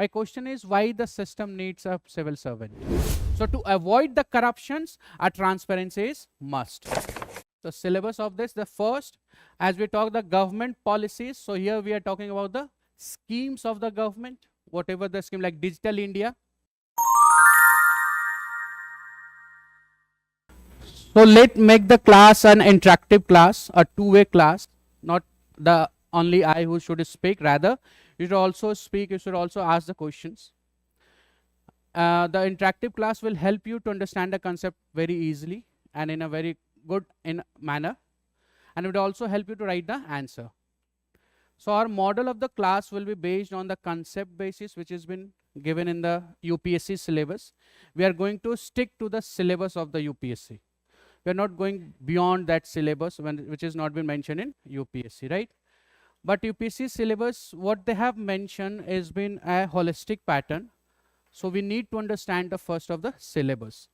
My question is, why the system needs a civil servant? So to avoid the corruptions, a transparency is must. The syllabus of this, the first, as we talk the government policies, so here we are talking about the schemes of the government, whatever the scheme like Digital India. So let make the class an interactive class, a two-way class, not the only I who should speak, rather you should also speak, you should also ask the questions. The interactive class will help you to understand the concept very easily and in a very good manner, and it would also help you to write the answer. So our model of the class will be based on the concept basis which has been given in the UPSC syllabus. We are going to stick to the syllabus of the UPSC. We are not going beyond that syllabus which has not been mentioned in UPSC, right? But UPSC syllabus, what they have mentioned has been a holistic pattern. So we need to understand the first of the syllabus.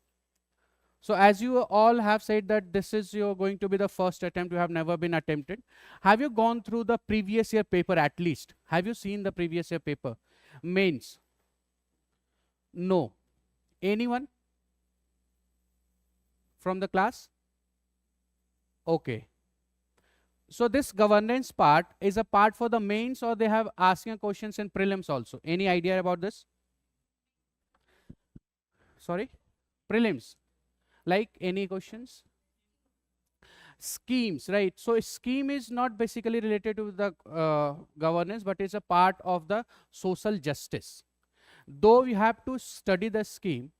So as you all have said that this is going to be the first attempt, you have never been attempted. Have you gone through the previous year paper at least? Have you seen the previous year paper? Mains? No. Anyone from the class? Okay. So this governance part is a part for the mains, or they have asking questions in prelims also? Any idea about this? Sorry? Prelims. Like any questions? Schemes, right? So scheme is not basically related to the governance, but it's a part of the social justice. Though we have to study the scheme,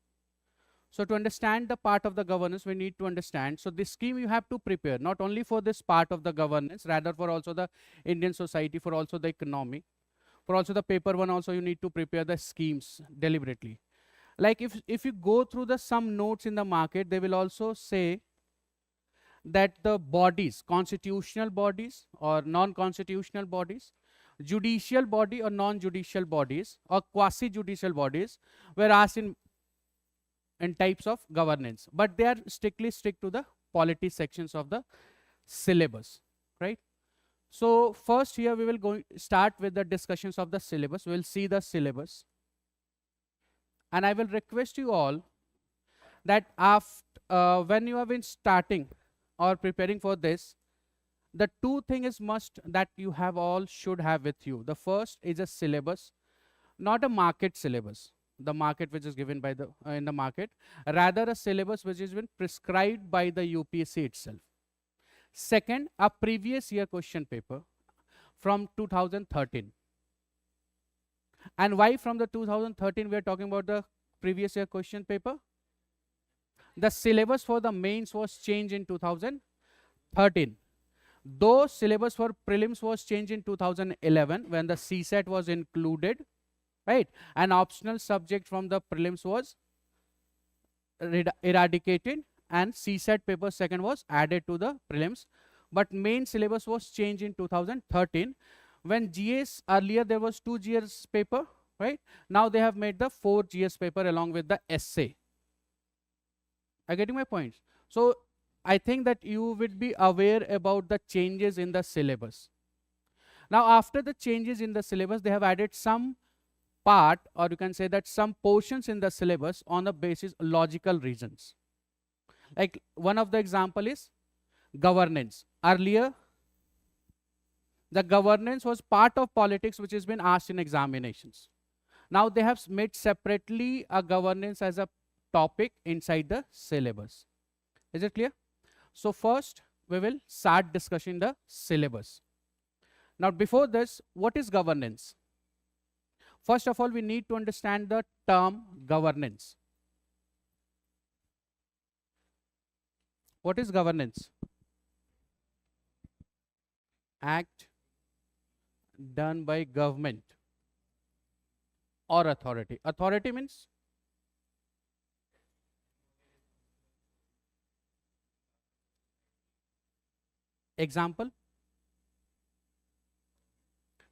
so to understand the part of the governance, we need to understand. So this scheme you have to prepare, not only for this part of the governance, rather for also the Indian society, for also the economy, for also the paper one also you need to prepare the schemes deliberately. Like if you go through the some notes in the market, they will also say that the bodies, constitutional bodies or non-constitutional bodies, judicial body or non-judicial bodies or quasi-judicial bodies were asked in types of governance, but they are strictly strict to the polity sections of the syllabus, right? So first here we will start with the discussions of the syllabus. We will see the syllabus. And I will request you all that after when you have been starting or preparing for this, the two things is must that you have all should have with you. The first is a syllabus, not a market syllabus, the market which is given by the in the market, rather a syllabus which has been prescribed by the UPSC itself. Second, a previous year question paper from 2013. And why from the 2013 we are talking about the previous year question paper? The syllabus for the mains was changed in 2013. Though syllabus for prelims was changed in 2011 when the CSAT was included, right? An optional subject from the prelims was eradicated and CSAT paper second was added to the prelims. But main syllabus was changed in 2013. When GS earlier there was 2 GS paper, right? Now they have made the 4 GS paper along with the essay. Are you getting my points? So I think that you would be aware about the changes in the syllabus. Now after the changes in the syllabus, they have added some part, or you can say that some portions in the syllabus on the basis of logical reasons. Like one of the example is governance. Earlier the governance was part of politics which has been asked in examinations. Now they have made separately a governance as a topic inside the syllabus. Is it clear? So first we will start discussing the syllabus. Now before this, what is governance? First of all, we need to understand the term governance. What is governance? Act done by government or authority. Authority means example,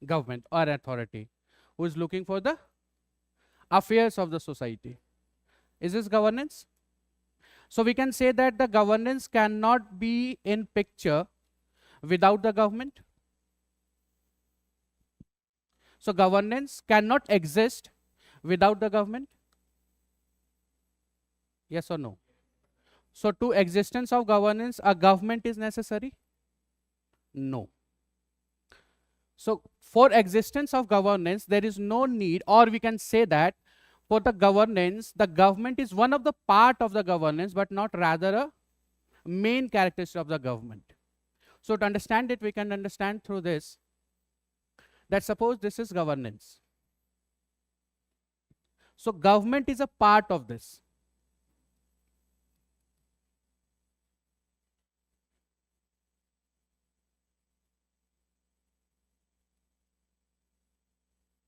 government or authority who is looking for the affairs of the society. Is this governance? So we can say that the governance cannot be in picture without the government. So governance cannot exist without the government? Yes or no? So to existence of governance, a government is necessary? No. So for existence of governance, there is no need, or we can say that for the governance, the government is one of the part of the governance, but not rather a main characteristic of the government. So to understand it, we can understand through this, that suppose this is governance. So government is a part of this.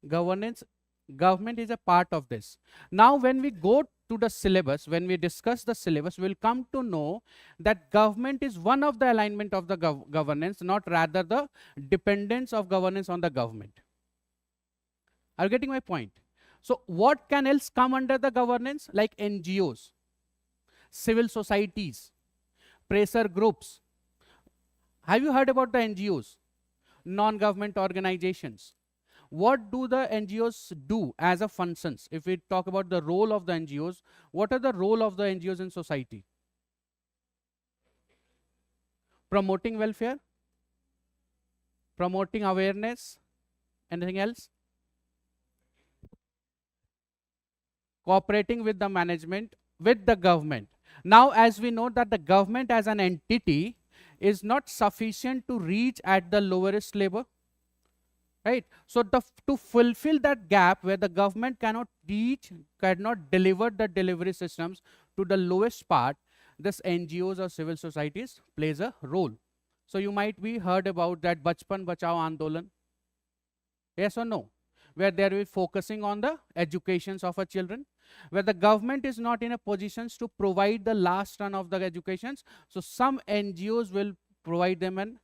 Government is a part of this. Now when we go to the syllabus, when we discuss the syllabus, we'll come to know that government is one of the alignment of the governance, not rather the dependence of governance on the government. Are you getting my point? So what can else come under the governance? Like NGOs, civil societies, pressure groups. Have you heard about the NGOs? Non-government organizations. What do the NGOs do as a functions? If we talk about the role of the NGOs, what are the role of the NGOs in society? Promoting welfare, promoting awareness, anything else? Cooperating with the management, with the government. Now, as we know that the government as an entity is not sufficient to reach at the lowest level, right? So to fulfill that gap where the government cannot reach, cannot deliver the delivery systems to the lowest part, this NGOs or civil societies plays a role. So you might be heard about that Bachpan Bachao Andolan. Yes or no? Where they are focusing on the educations of our children, where the government is not in a position to provide the last run of the educations. So some NGOs will provide them an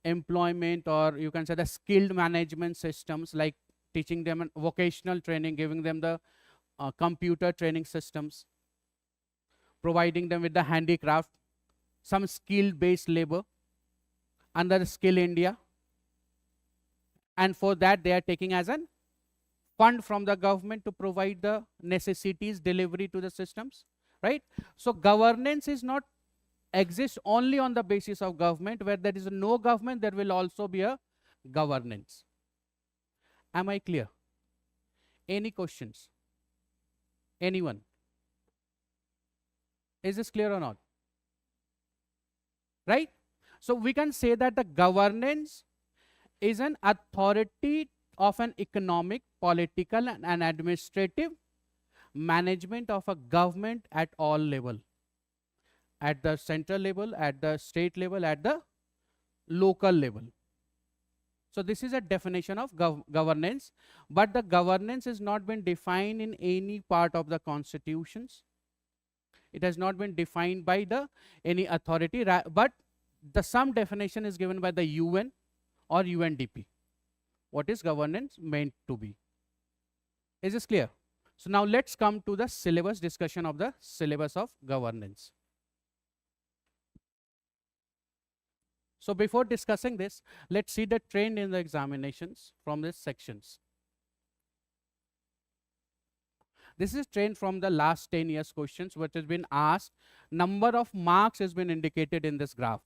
employment, or you can say the skilled management systems, like teaching them vocational training, giving them the computer training systems, providing them with the handicraft, some skill based labor under Skill India, and for that they are taking as an fund from the government to provide the necessities delivery to the systems, right? So governance is not exist only on the basis of government. Where there is no government, there will also be a governance. Am I clear? Any questions? Anyone? Is this clear or not? Right? So we can say that the governance is an authority of an economic, political and administrative management of a government at all level. At the central level, at the state level, at the local level. So this is a definition of governance, but the governance has not been defined in any part of the constitutions. It has not been defined by the any authority, but the some definition is given by the UN or UNDP. What is governance meant to be? Is this clear? So now let's come to the syllabus, discussion of the syllabus of governance. So before discussing this, let's see the trend in the examinations from these sections. This is trend from the last 10 years questions which has been asked. Number of marks has been indicated in this graph.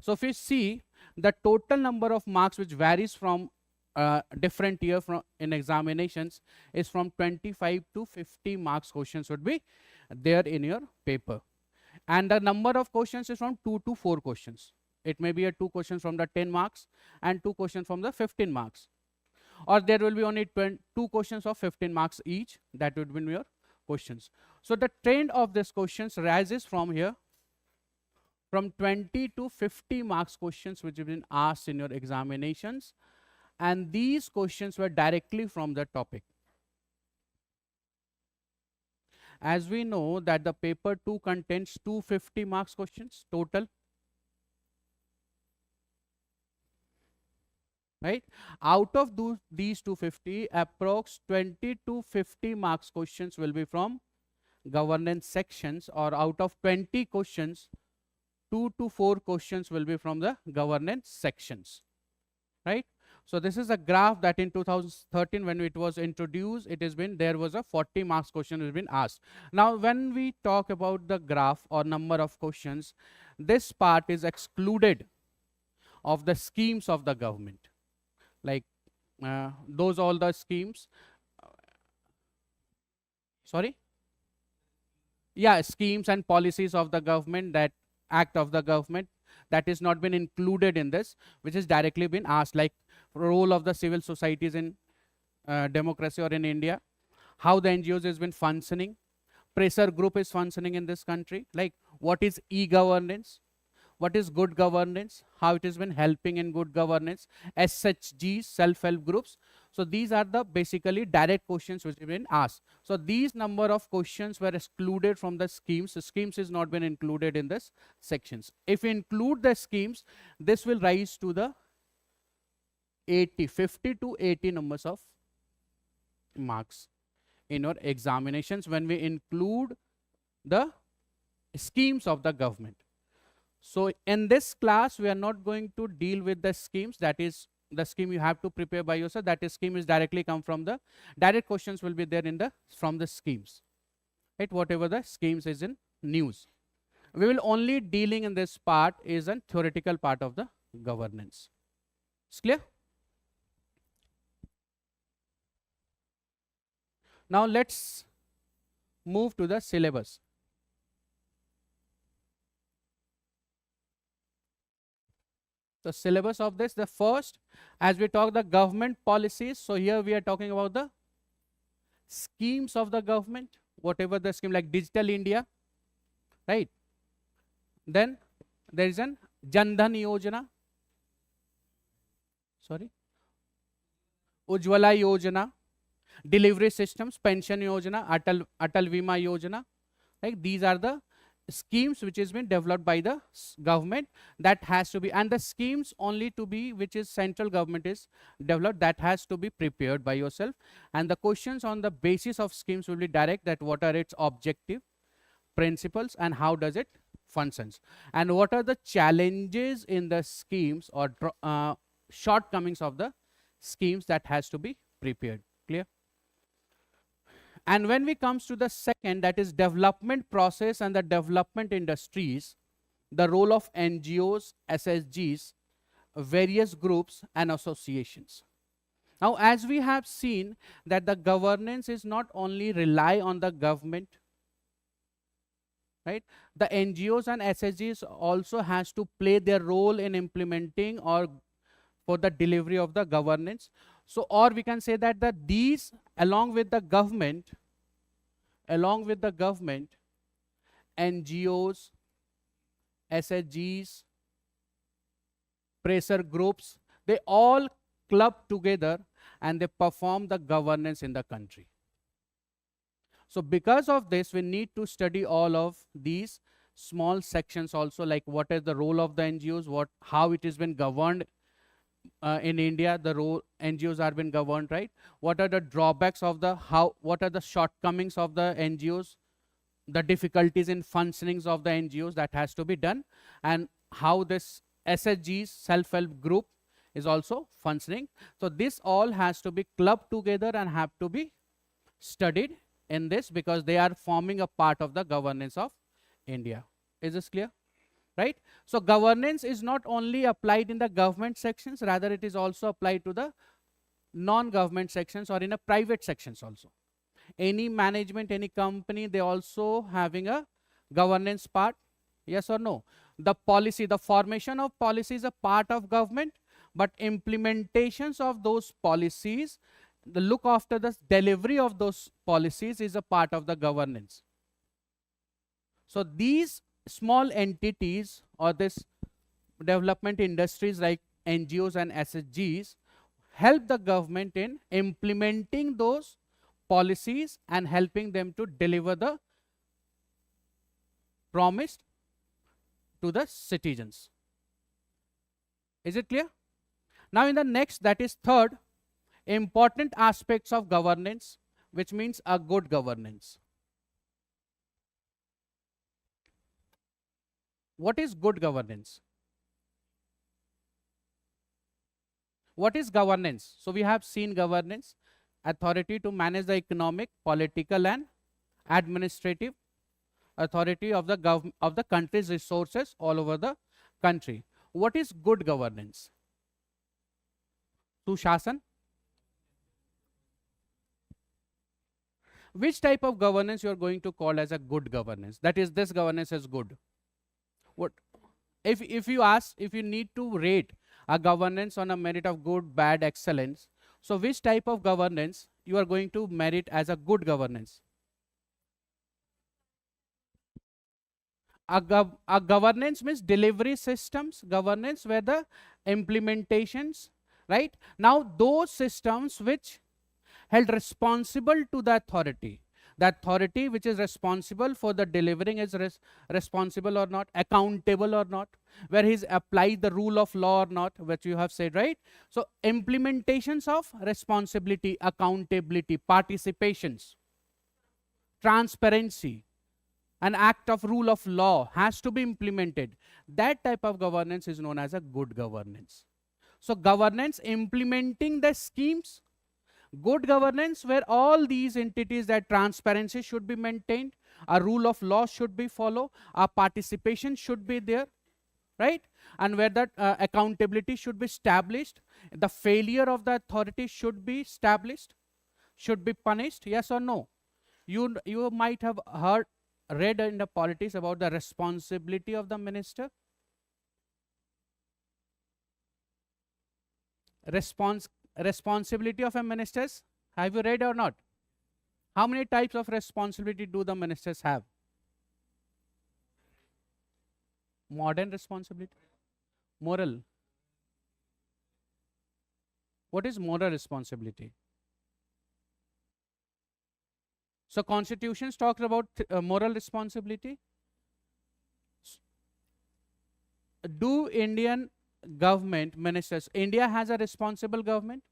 So if you see the total number of marks which varies from different year from in examinations is from 25 to 50 marks questions would be there in your paper. And the number of questions is from 2 to 4 questions. It may be a 2 questions from the 10 marks and 2 questions from the 15 marks. Or there will be only 2 questions of 15 marks each. That would be your questions. So the trend of these questions rises from here, from 20 to 50 marks questions which have been asked in your examinations. And these questions were directly from the topic. As we know that the paper 2 contains 250 marks questions total. Right? Out of these 250, approx 20 to 50 marks questions will be from governance sections, or out of 20 questions, 2 to 4 questions will be from the governance sections. Right? So this is a graph that in 2013 when it was introduced, it has been, there was a 40 marks question has been asked. Now when we talk about the graph or number of questions, this part is excluded of the schemes of the government. Like those all the schemes, sorry? Yeah, schemes and policies of the government, that act of the government, that is not been included in this, which is directly been asked, like role of the civil societies in democracy or in India, how the NGOs has been functioning, pressure group is functioning in this country, like what is e-governance, what is good governance, how it has been helping in good governance, SHGs, self-help groups. So these are the basically direct questions which have been asked. So these number of questions were excluded from the schemes. The schemes is not been included in this sections. If we include the schemes, this will rise to the 50 to 80 numbers of marks in your examinations when we include the schemes of the government. So in this class, we are not going to deal with the schemes. That is the scheme you have to prepare by yourself. That is scheme is directly come from the direct questions will be there in the from the schemes, right? Whatever the schemes is in news. We will only dealing in this part is a theoretical part of the governance. It's clear? Now let's move to the syllabus. The syllabus of this, the first, as we talk the government policies, so here we are talking about the schemes of the government, whatever the scheme, like Digital India, right? Then there is an Jan Dhan Yojana, sorry, Ujjwala Yojana, delivery systems, pension Yojana, Atal Bima Yojana, right? These are the schemes which has been developed by the government, that has to be, and the schemes only to be which is central government is developed, that has to be prepared by yourself, and the questions on the basis of schemes will be direct, that what are its objective, principles, and how does it functions, and what are the challenges in the schemes or shortcomings of the schemes, that has to be prepared. Clear? And when we comes to the second, that is development process and the development industries, the role of NGOs, SHGs, various groups and associations. Now, as we have seen that the governance is not only rely on the government, right? The NGOs and SHGs also has to play their role in implementing or for the delivery of the governance. So, or we can say that these along with the government, NGOs, SHGs, pressure groups, they all club together and they perform the governance in the country. So because of this, we need to study all of these small sections also, like what is the role of the NGOs, how it has been governed in India, the role NGOs are been governed, right? What are the drawbacks of the what are the shortcomings of the NGOs, the difficulties in functionings of the NGOs, that has to be done, and how this SHGs, self-help group, is also functioning. So this all has to be clubbed together and have to be studied in this, because they are forming a part of the governance of India. Is this clear? Right? So governance is not only applied in the government sections, rather it is also applied to the non-government sections or in a private sections also. Any management, any company, they also having a governance part. Yes or no? The policy, the formation of policy is a part of government, but implementations of those policies, the look after the delivery of those policies is a part of the governance. So these small entities or this development industries like NGOs and SHGs help the government in implementing those policies and helping them to deliver the promise to the citizens. Is it clear? Now in the next, that is third, important aspects of governance, which means a good governance. What is good governance? what is governance? So we have seen governance, authority to manage the economic, political and administrative authority of the country's resources all over the country. What is good governance? Sushasan. Which type of governance you are going to call as a good governance? That is, this governance is good. What if you ask, if you need to rate a governance on a merit of good, bad, excellence, so which type of governance you are going to merit as a good governance? A governance means delivery systems, governance where the implementations, right? Now those systems which held responsible to the authority which is responsible for the delivering is responsible or not, accountable or not, where he's applied the rule of law or not, which you have said, right? So implementations of responsibility, accountability, participations, transparency, an act of rule of law has to be implemented. That type of governance is known as a good governance. So governance implementing the schemes, good governance where all these entities, that transparency should be maintained, a rule of law should be followed, a participation should be there, right? And where that accountability should be established, the failure of the authority should be established, should be punished, yes or no? You might have read in the politics about the responsibility of the minister. Responsibility of a ministers, have you read or not? How many types of responsibility do the ministers have? Modern responsibility, moral. What is moral responsibility? So constitutions talk about moral responsibility. Do Indian government ministers, India has a responsible government?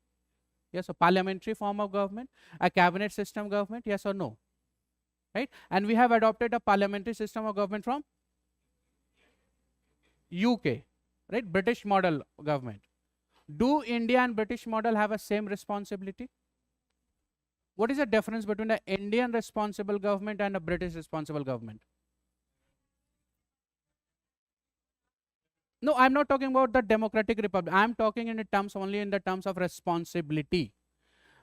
Yes, a parliamentary form of government, a cabinet system government, yes or no? Right? And we have adopted a parliamentary system of government from UK, right? British model government. Do India and British model have a same responsibility? What is the difference between an Indian responsible government and a British responsible government? No, I'm not talking about the democratic republic. I'm talking in the terms only in the terms of responsibility.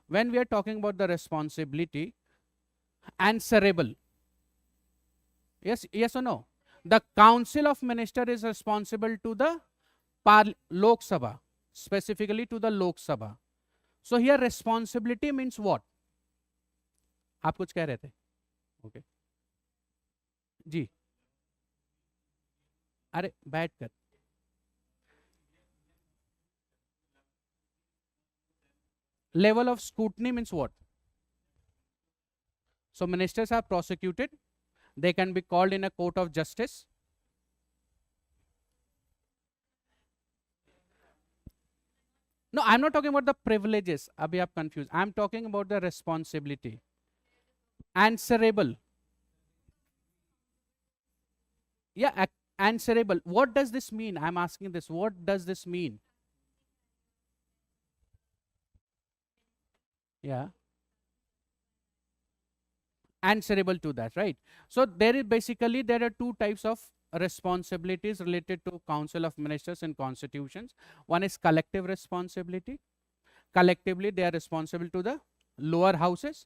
When we are talking about the responsibility, answerable. Yes or no? The Council of Ministers is responsible to the Lok Sabha, specifically to the Lok Sabha. So here responsibility means what? आप कुछ कह रहे थे? Okay. जी. अरे बैठ कर. Level of scrutiny means what? So ministers are prosecuted. They can be called in a court of justice. No, I'm not talking about the privileges. Abhi aap confused. I'm talking about the responsibility. Answerable. Yeah, answerable. What does this mean? I'm asking this. What does this mean? Yeah. Answerable to that, right? So there are two types of responsibilities related to Council of Ministers and constitutions. One is collective responsibility. Collectively, they are responsible to the lower houses.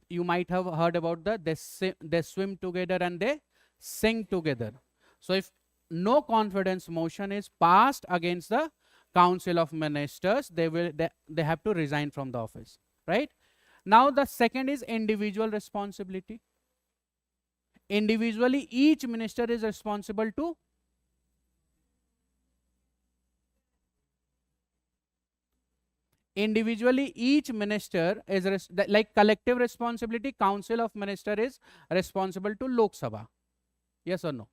You might have heard about they swim together and they sing together. So if no confidence motion is passed against the Council of Ministers, they have to resign from the office, right? Now the second is individual responsibility. Individually, each minister is responsible to each minister is like collective responsibility. Council of Minister is responsible to Lok Sabha. Yes or no?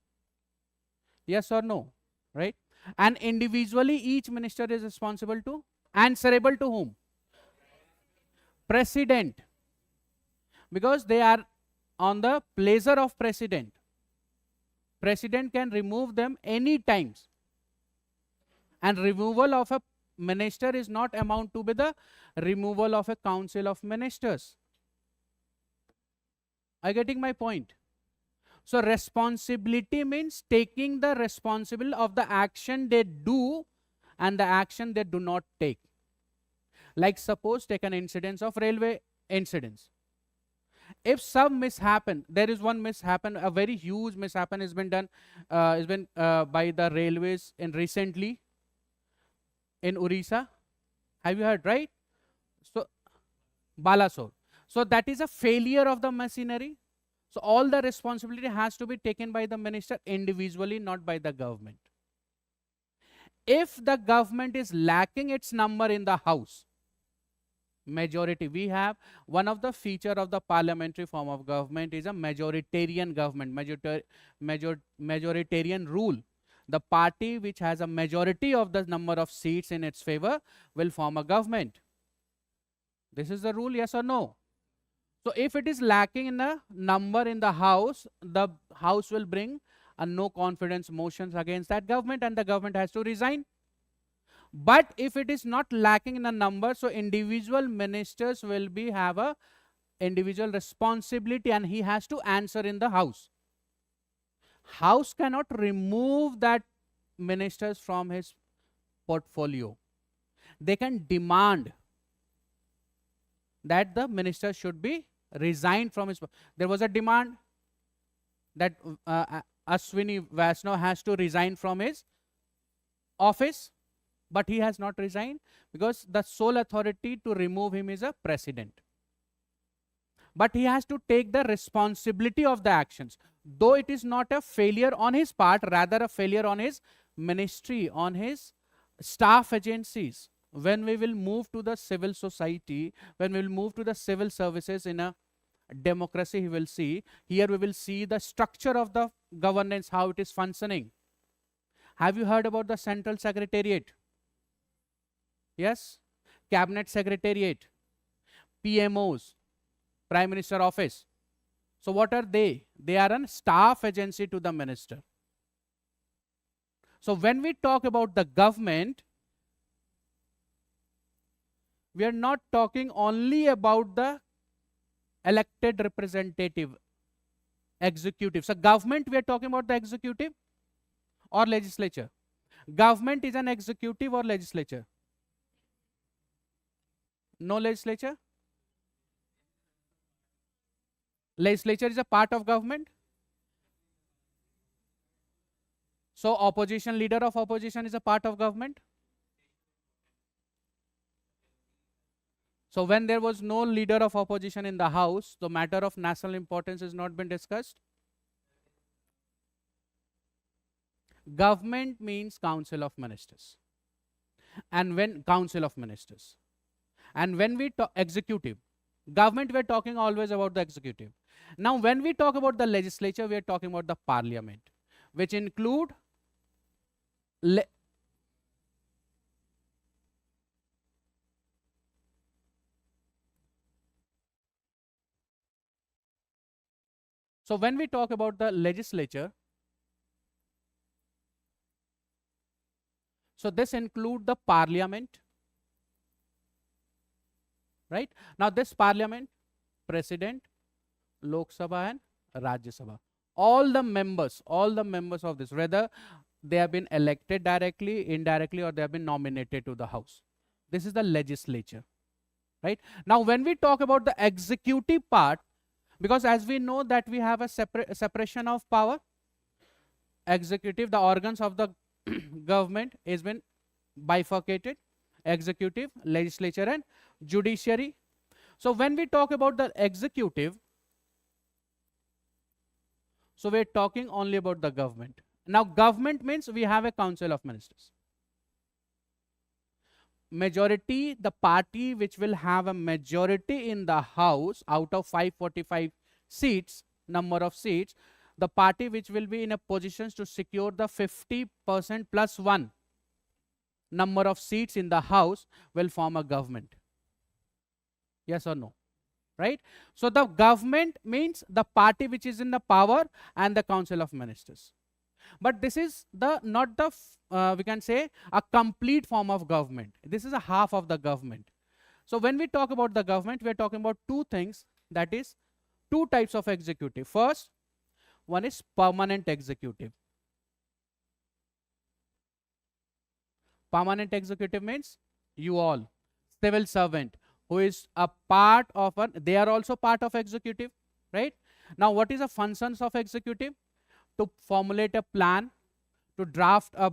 Yes or no? Right? And individually, each minister is responsible to, answerable to whom? President. Because they are on the pleasure of president. President can remove them any times. And removal of a minister is not amount to be the removal of a council of ministers. Are you getting my point? So responsibility means taking the responsibility of the action they do and the action they do not take. Like suppose take an incidence of railway incidents. If some mishappen, there is one mishappen, a very huge mishappen has been done, by the railways in recently in Orissa. Have you heard, right? So Balasore. So that is a failure of the machinery. So all the responsibility has to be taken by the minister individually, not by the government. If the government is lacking its number in the house, majority, we have one of the feature of the parliamentary form of government is a majoritarian government, majoritarian rule. The party which has a majority of the number of seats in its favor will form a government. This is the rule, yes or no? So if it is lacking in a number in the house, the house will bring a no confidence motions against that government and the government has to resign. But if it is not lacking in a number, so individual ministers will have a individual responsibility and he has to answer in the house. House cannot remove that ministers from his portfolio. They can demand that the minister should be resigned from his. There was a demand that Ashwini Vaishnav has to resign from his office, but he has not resigned because the sole authority to remove him is a president. But he has to take the responsibility of the actions, though it is not a failure on his part, rather a failure on his ministry, on his staff agencies. When we will move to the civil society, when we will move to the civil services in a democracy, he will see, here we will see the structure of the governance, how it is functioning. Have you heard about the central secretariat? Yes? Cabinet secretariat, PMOs, Prime Minister office. So what are they? They are a staff agency to the minister. So when we talk about the government, we are not talking only about the elected representative, executive. So government, we are talking about the executive or legislature. Government is an executive or legislature? No legislature? Legislature is a part of government. So opposition, leader of opposition is a part of government. So when there was no leader of opposition in the house, the matter of national importance has not been discussed. Government means council of ministers. And when council of ministers. And when we talk executive, government, we are talking always about the executive. Now when we talk about the legislature, we are talking about the parliament, which include so when we talk about the legislature, so this include the parliament, right? Now this parliament, president, Lok Sabha and Rajya Sabha, all the members of this, whether they have been elected directly, indirectly, or they have been nominated to the house. This is the legislature, right? Now when we talk about the executive part, because as we know that we have a separation of power, executive, the organs of the government has been bifurcated, executive, legislature and judiciary. So when we talk about the executive, so we're talking only about the government. Now government means we have a council of ministers. Majority, the party which will have a majority in the house out of 545 seats, number of seats, the party which will be in a position to secure the 50% plus 1 number of seats in the house will form a government. Yes or no? Right? So the government means the party which is in the power and the council of ministers. But this is the not the we can say a complete form of government. This is a half of the government. So when we talk about the government, we are talking about two things, that is two types of executive. First one is permanent executive. Permanent executive means you all, civil servant who is a part of an, they are also part of executive, right? Now what is the functions of executive? To formulate a plan, to draft a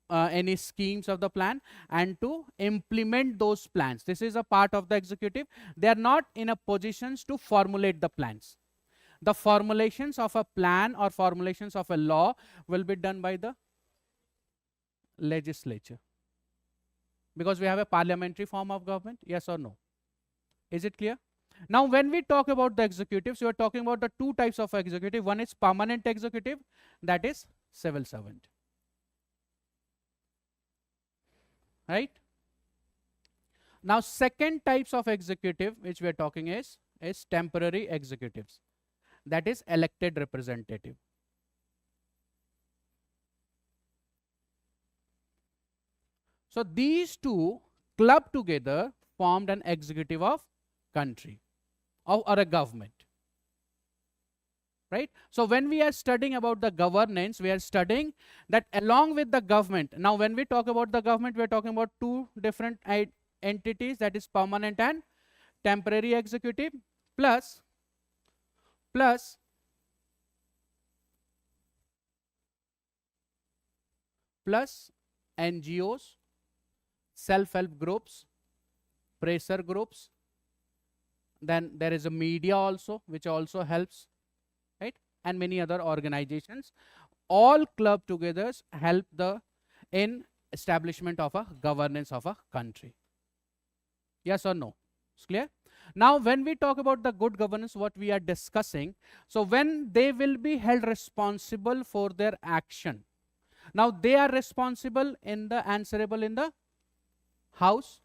any schemes of the plan, and to implement those plans. This is a part of the executive. They are not in a positions to formulate the plans. The formulations of a plan or formulations of a law will be done by the legislature, because we have a parliamentary form of government. Yes or no? Is it clear? Now when we talk about the executives, we are talking about the two types of executive. One is permanent executive, that is civil servant, right? Now second types of executive which we are talking is temporary executives, that is elected representative. So these two clubbed together formed an executive of country or a government, right? So when we are studying about the governance, we are studying that along with the government. Now when we talk about the government, we are talking about two different entities, that is permanent and temporary executive, plus NGOs, self-help groups, pressure groups. Then there is a media also, which also helps, right? And many other organizations, all clubbed together help the in establishment of a governance of a country. Yes or no? It's clear? Now when we talk about the good governance, what we are discussing, so when they will be held responsible for their action. Now they are responsible in the answerable in the house,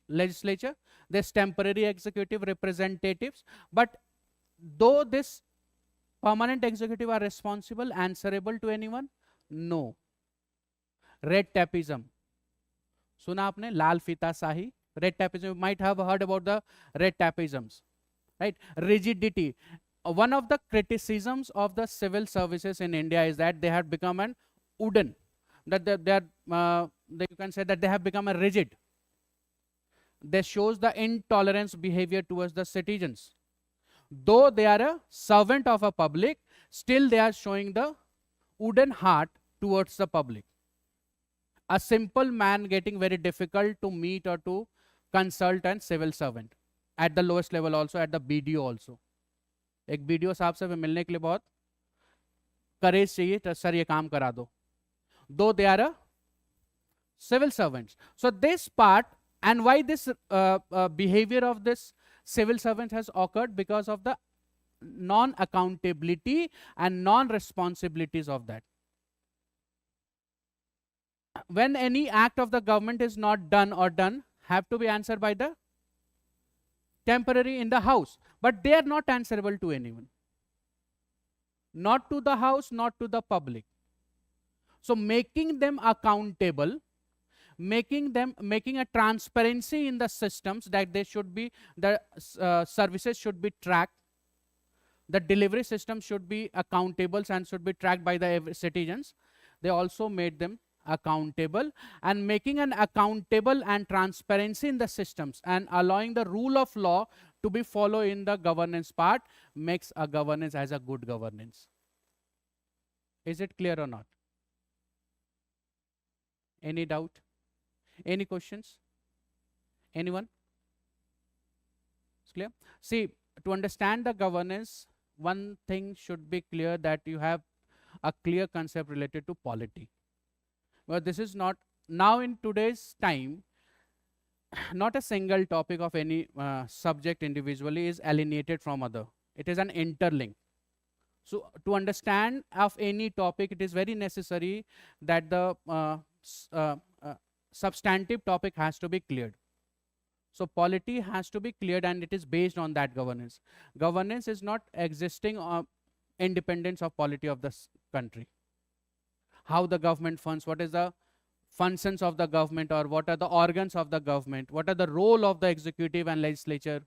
legislature, this temporary executive representatives. But though this permanent executive are responsible, answerable to anyone? No. Red tapeism. Suna आपने लाल फीता शाही? Red tapeism. You might have heard about the red tapeisms, right? Rigidity. One of the criticisms of the civil services in India is that they have become an wooden. That you can say that they have become a rigid. This shows the intolerance behavior towards the citizens. Though they are a servant of a public, still they are showing the wooden heart towards the public. A simple man getting very difficult to meet or to consult and civil servant at the lowest level, also at the BDO also. एक BDO साहब से मिलने के लिए बहुत courage चाहिए, तो sir ये काम करा दो. Though they are a civil servants. So this part, and why this behavior of this civil servant has occurred, because of the non-accountability and non-responsibilities of that. When any act of the government is not done or done, have to be answered by the temporary in the house, but they are not answerable to anyone, not to the house, not to the public. So making them accountable, making a transparency in the systems, that they should be, the services should be tracked, the delivery system should be accountable and should be tracked by the citizens. They also made them accountable, and making an accountable and transparency in the systems and allowing the rule of law to be followed in the governance part makes a governance as a good governance. Is it clear or not? Any doubt? Any questions? Anyone? It's clear? See, to understand the governance, one thing should be clear, that you have a clear concept related to polity. But this is not, now in today's time, not a single topic of any subject individually is alienated from other. It is an interlink. So to understand of any topic, it is very necessary that the substantive topic has to be cleared. So polity has to be cleared, and it is based on that governance. Governance is not existing independence of polity of the country. how the government funds, what is the functions of the government, or what are the organs of the government, what are the role of the executive and legislature.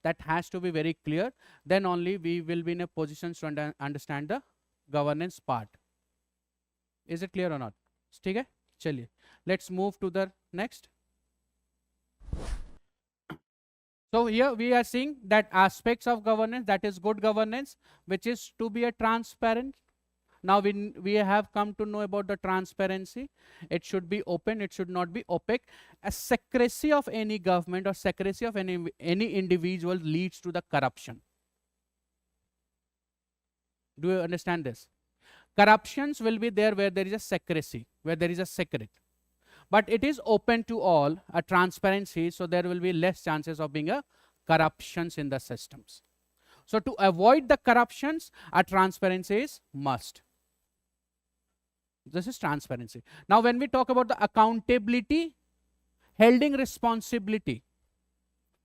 That has to be very clear. Then only we will be in a position to understand the governance part. Is it clear or not? ठीक है, चलिए, let's move to the next. So here we are seeing that aspects of governance, that is good governance, which is to be a transparent. Now we have come to know about the transparency. It should be open, it should not be opaque. A secrecy of any government or secrecy of any individual leads to the corruption. Do you understand this? Corruptions will be there where there is a secrecy, where there is a secret. But it is open to all, a transparency, so there will be less chances of being a corruptions in the systems. So to avoid the corruptions, a transparency is must. This is transparency. Now when we talk about the accountability, holding responsibility,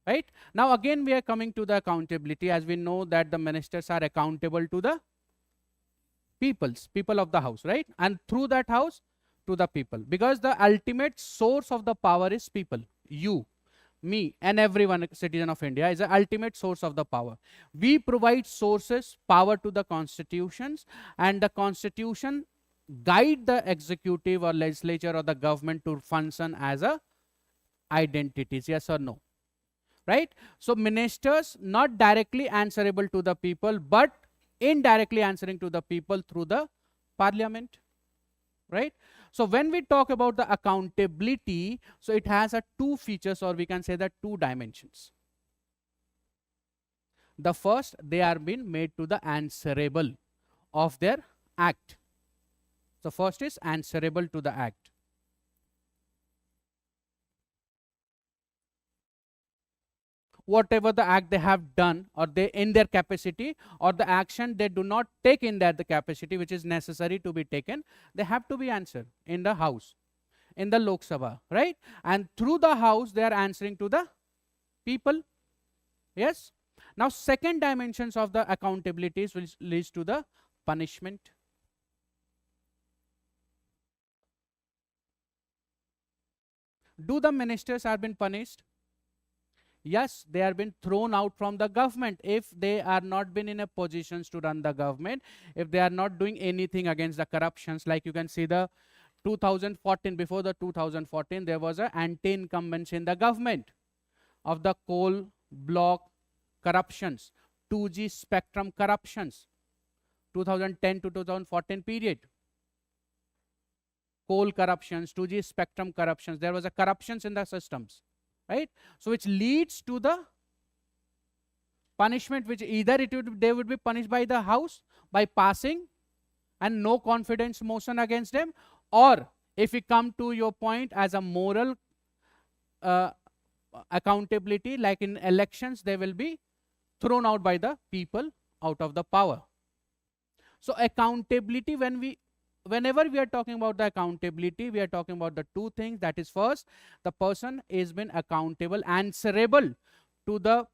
right? Now again we are coming to the accountability, as we know that the ministers are accountable to the people of the house, right? And through that house to the people, because the ultimate source of the power is people. You, me, and everyone citizen of India is the ultimate source of the power. We provide sources, power to the constitutions, and the constitution guide the executive or legislature or the government to function as a identities. Yes or no? Right? So ministers not directly answerable to the people, but indirectly answering to the people through the parliament. Right? So when we talk about the accountability, so it has a two features, or we can say that two dimensions. The first, they are being made to the answerable of their act. So first is answerable to the act. Whatever the act they have done, or they in their capacity, or the action they do not take in that the capacity which is necessary to be taken, they have to be answered in the house, in the Lok Sabha, right? And through the house they are answering to the people. Yes. Now second dimensions of the accountabilities which leads to the punishment. Do the ministers have been punished? Yes, they are been thrown out from the government if they are not been in a positions to run the government, if they are not doing anything against the corruptions. Like you can see the 2014, before the 2014, there was a anti-incumbency in the government of the coal block corruptions, 2G spectrum corruptions, 2010 to 2014 period. Coal corruptions, 2G spectrum corruptions, there was a corruptions in the systems. Right? So which leads to the punishment, which either they would be punished by the house by passing and no confidence motion against them, or if we come to your point as a moral accountability, like in elections, they will be thrown out by the people out of the power. So accountability, whenever we are talking about the accountability, we are talking about the two things. That is, first, the person is been accountable, answerable to the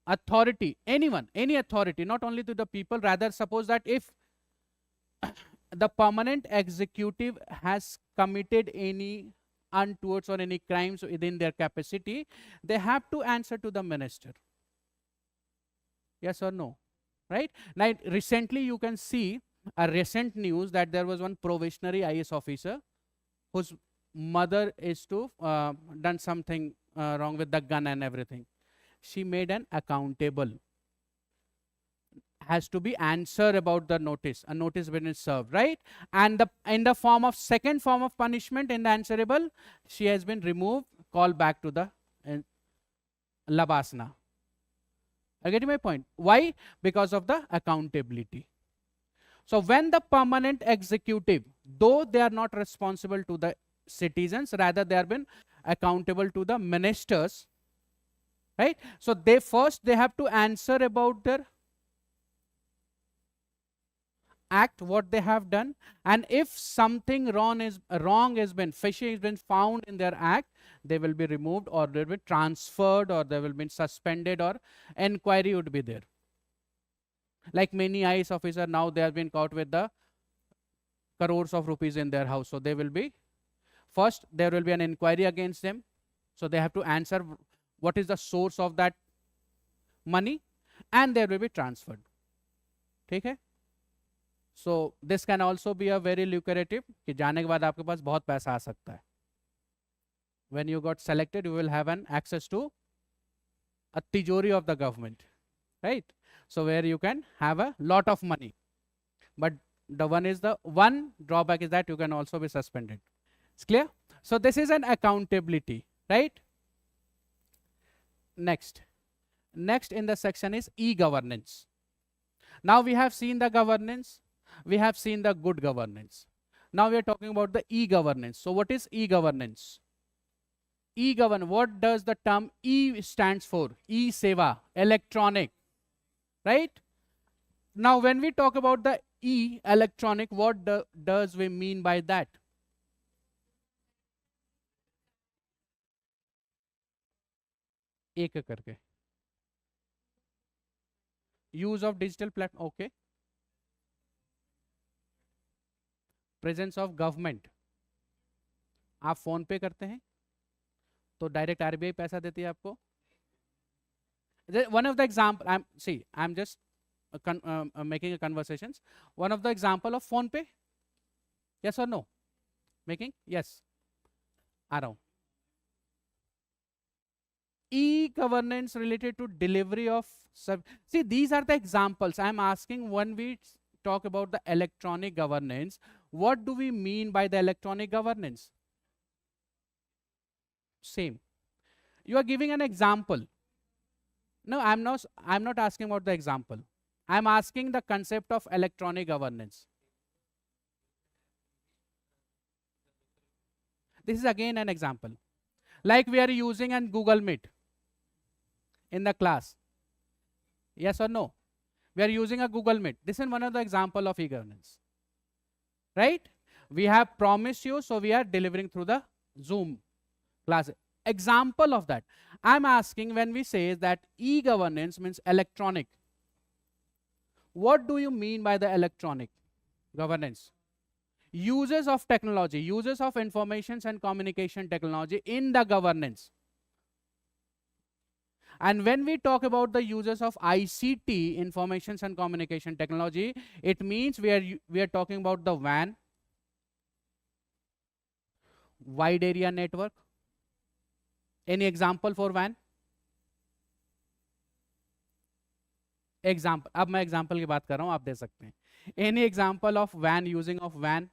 authority, anyone, any authority, not only to the people. Rather, suppose that if the permanent executive has committed any untowards or any crimes within their capacity, they have to answer to the minister. Yes or no? Right? Now, recently you can see a recent news that there was one probationary IAS officer whose mother is to done something wrong with the gun and everything. She made an accountable. Has to be answer about the notice. A notice been served, right? And in the form of second form of punishment in the answerable, she has been removed, called back to the Labasna. Are you getting my point? Why? Because of the accountability. So when the permanent executive, though they are not responsible to the citizens, rather they are been accountable to the ministers, right? So they have to answer about their act, what they have done, and if something fishy has been found in their act, they will be removed, or they will be transferred, or they will be suspended, or inquiry would be there. Like many IAS officers now, they have been caught with the crores of rupees in their house. So they will be, first there will be an inquiry against them. So they have to answer what is the source of that money, and there will be transferred. ठीक है? So this can also be a very lucrative, कि जाने के बाद आपके पास बहुत पैसा आ सकता है. When you got selected, you will have an access to a tijori of the government, right? So where you can have a lot of money. But the one drawback is that you can also be suspended. It's clear? So this is an accountability, right? Next in the section is e-governance. Now we have seen the governance, we have seen the good governance. Now we are talking about the e-governance. So what is e-governance? E-governance, what does the term E stands for? E-seva, electronic, right? Now when we talk about the E, electronic, what does we mean by that? एक करके. Use of digital platform, okay. Presence of government. आप phone पे करते हैं तो direct RBI पैसा देती है आपको. One of the example, I'm just making a conversations. One of the example of phone pay, yes or no? Making, yes. आ रहा हूँ. E-governance related to delivery of see, these are the examples I'm asking. When we talk about the electronic governance, what do we mean by the electronic governance? Same. You are giving an example. No, I'm not asking about the example. I'm asking the concept of electronic governance. This is again an example. Like we are using an Google Meet in the class. Yes or no? We are using a Google Meet. This is one of the example of e-governance. Right? We have promised you, so we are delivering through the Zoom class. Example of that. I'm asking, when we say that e-governance means electronic, what do you mean by the electronic governance? Uses of technology, uses of information and communication technology in the governance. And when we talk about the uses of ICT, information and communication technology, it means we are talking about the WAN, wide area network. Any example for WAN? Example. अब मैं example की बात कर रहा हूँ, आप दे सकते हैं. Any example of WAN, using of WAN?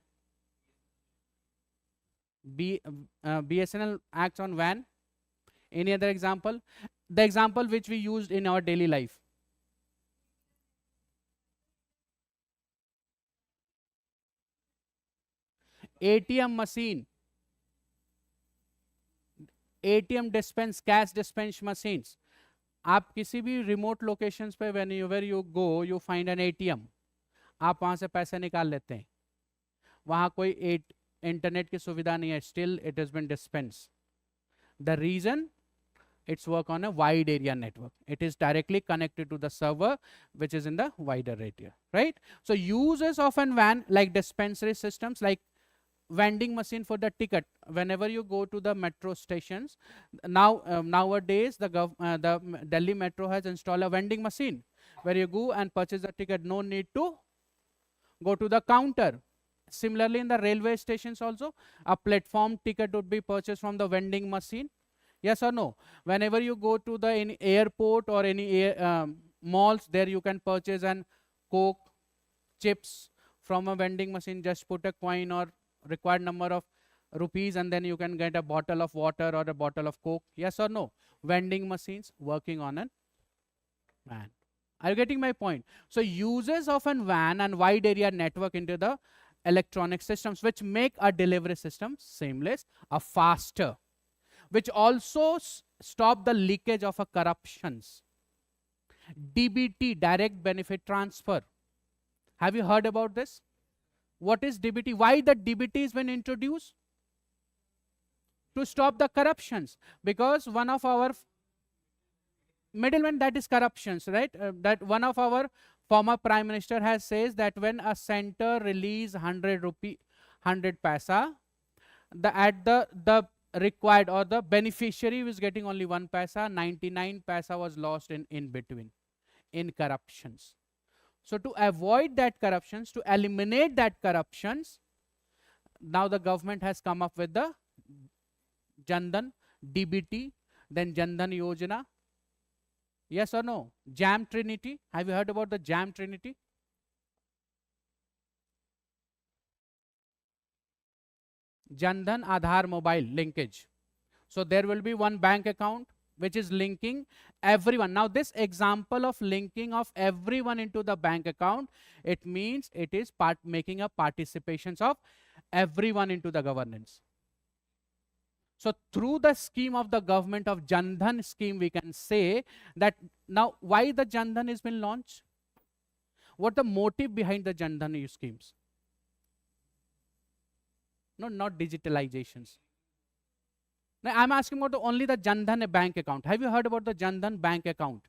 BSNL acts on WAN. Any other example? The example which we used in our daily life. ATM machine. ATM dispense, cash dispense machines. आप किसी भी remote locations पे whenever you go, you find an ATM. आप वहाँ से पैसे निकाल लेते हैं. वहाँ कोई इंटरनेट की सुविधा नहीं है. Still it has been dispensed. The reason? It's work on a wide area network. It is directly connected to the server, which is in the wider area, right? So uses of an WAN, like dispensary systems, like vending machine for the ticket. Whenever you go to the metro stations, nowadays the Delhi Metro has installed a vending machine where you go and purchase the ticket. No need to go to the counter. Similarly, in the railway stations also, a platform ticket would be purchased from the vending machine. Yes or no? Whenever you go to the any airport or any malls, there you can purchase an Coke, chips from a vending machine. Just put a coin or required number of rupees and then you can get a bottle of water or a bottle of Coke. Yes or no? Vending machines working on an WAN. Are you getting my point? So uses of an WAN and wide area network into the electronic systems, which make a delivery system seamless, a faster, which also stop the leakage of a corruptions. DBT, direct benefit transfer. Have you heard about this? What is DBT? Why the DBT has been introduced? To stop the corruptions. Because one of our middlemen, that is corruptions, right? That one of our former Prime Minister has says that when a center release 100 paisa, the required or the beneficiary was getting only 1 paisa, 99 paisa was lost in between in corruptions. So to avoid that corruptions, to eliminate that corruptions, now the government has come up with the Jandan, DBT, then Jandan Yojana. Yes or no? Jam Trinity. Have you heard about the Jam Trinity? Jandan Aadhaar mobile linkage. So there will be one bank account which is linking everyone. Now this example of linking of everyone into the bank account, it means it is making a participations of everyone into the governance. So through the scheme of the government of Jandhan scheme, we can say that now why the Jandhan has been launched? What the motive behind the Jandhan schemes? No, not digitalizations. Now I'm asking about only the Jandhan bank account. Have you heard about the Jandhan bank account?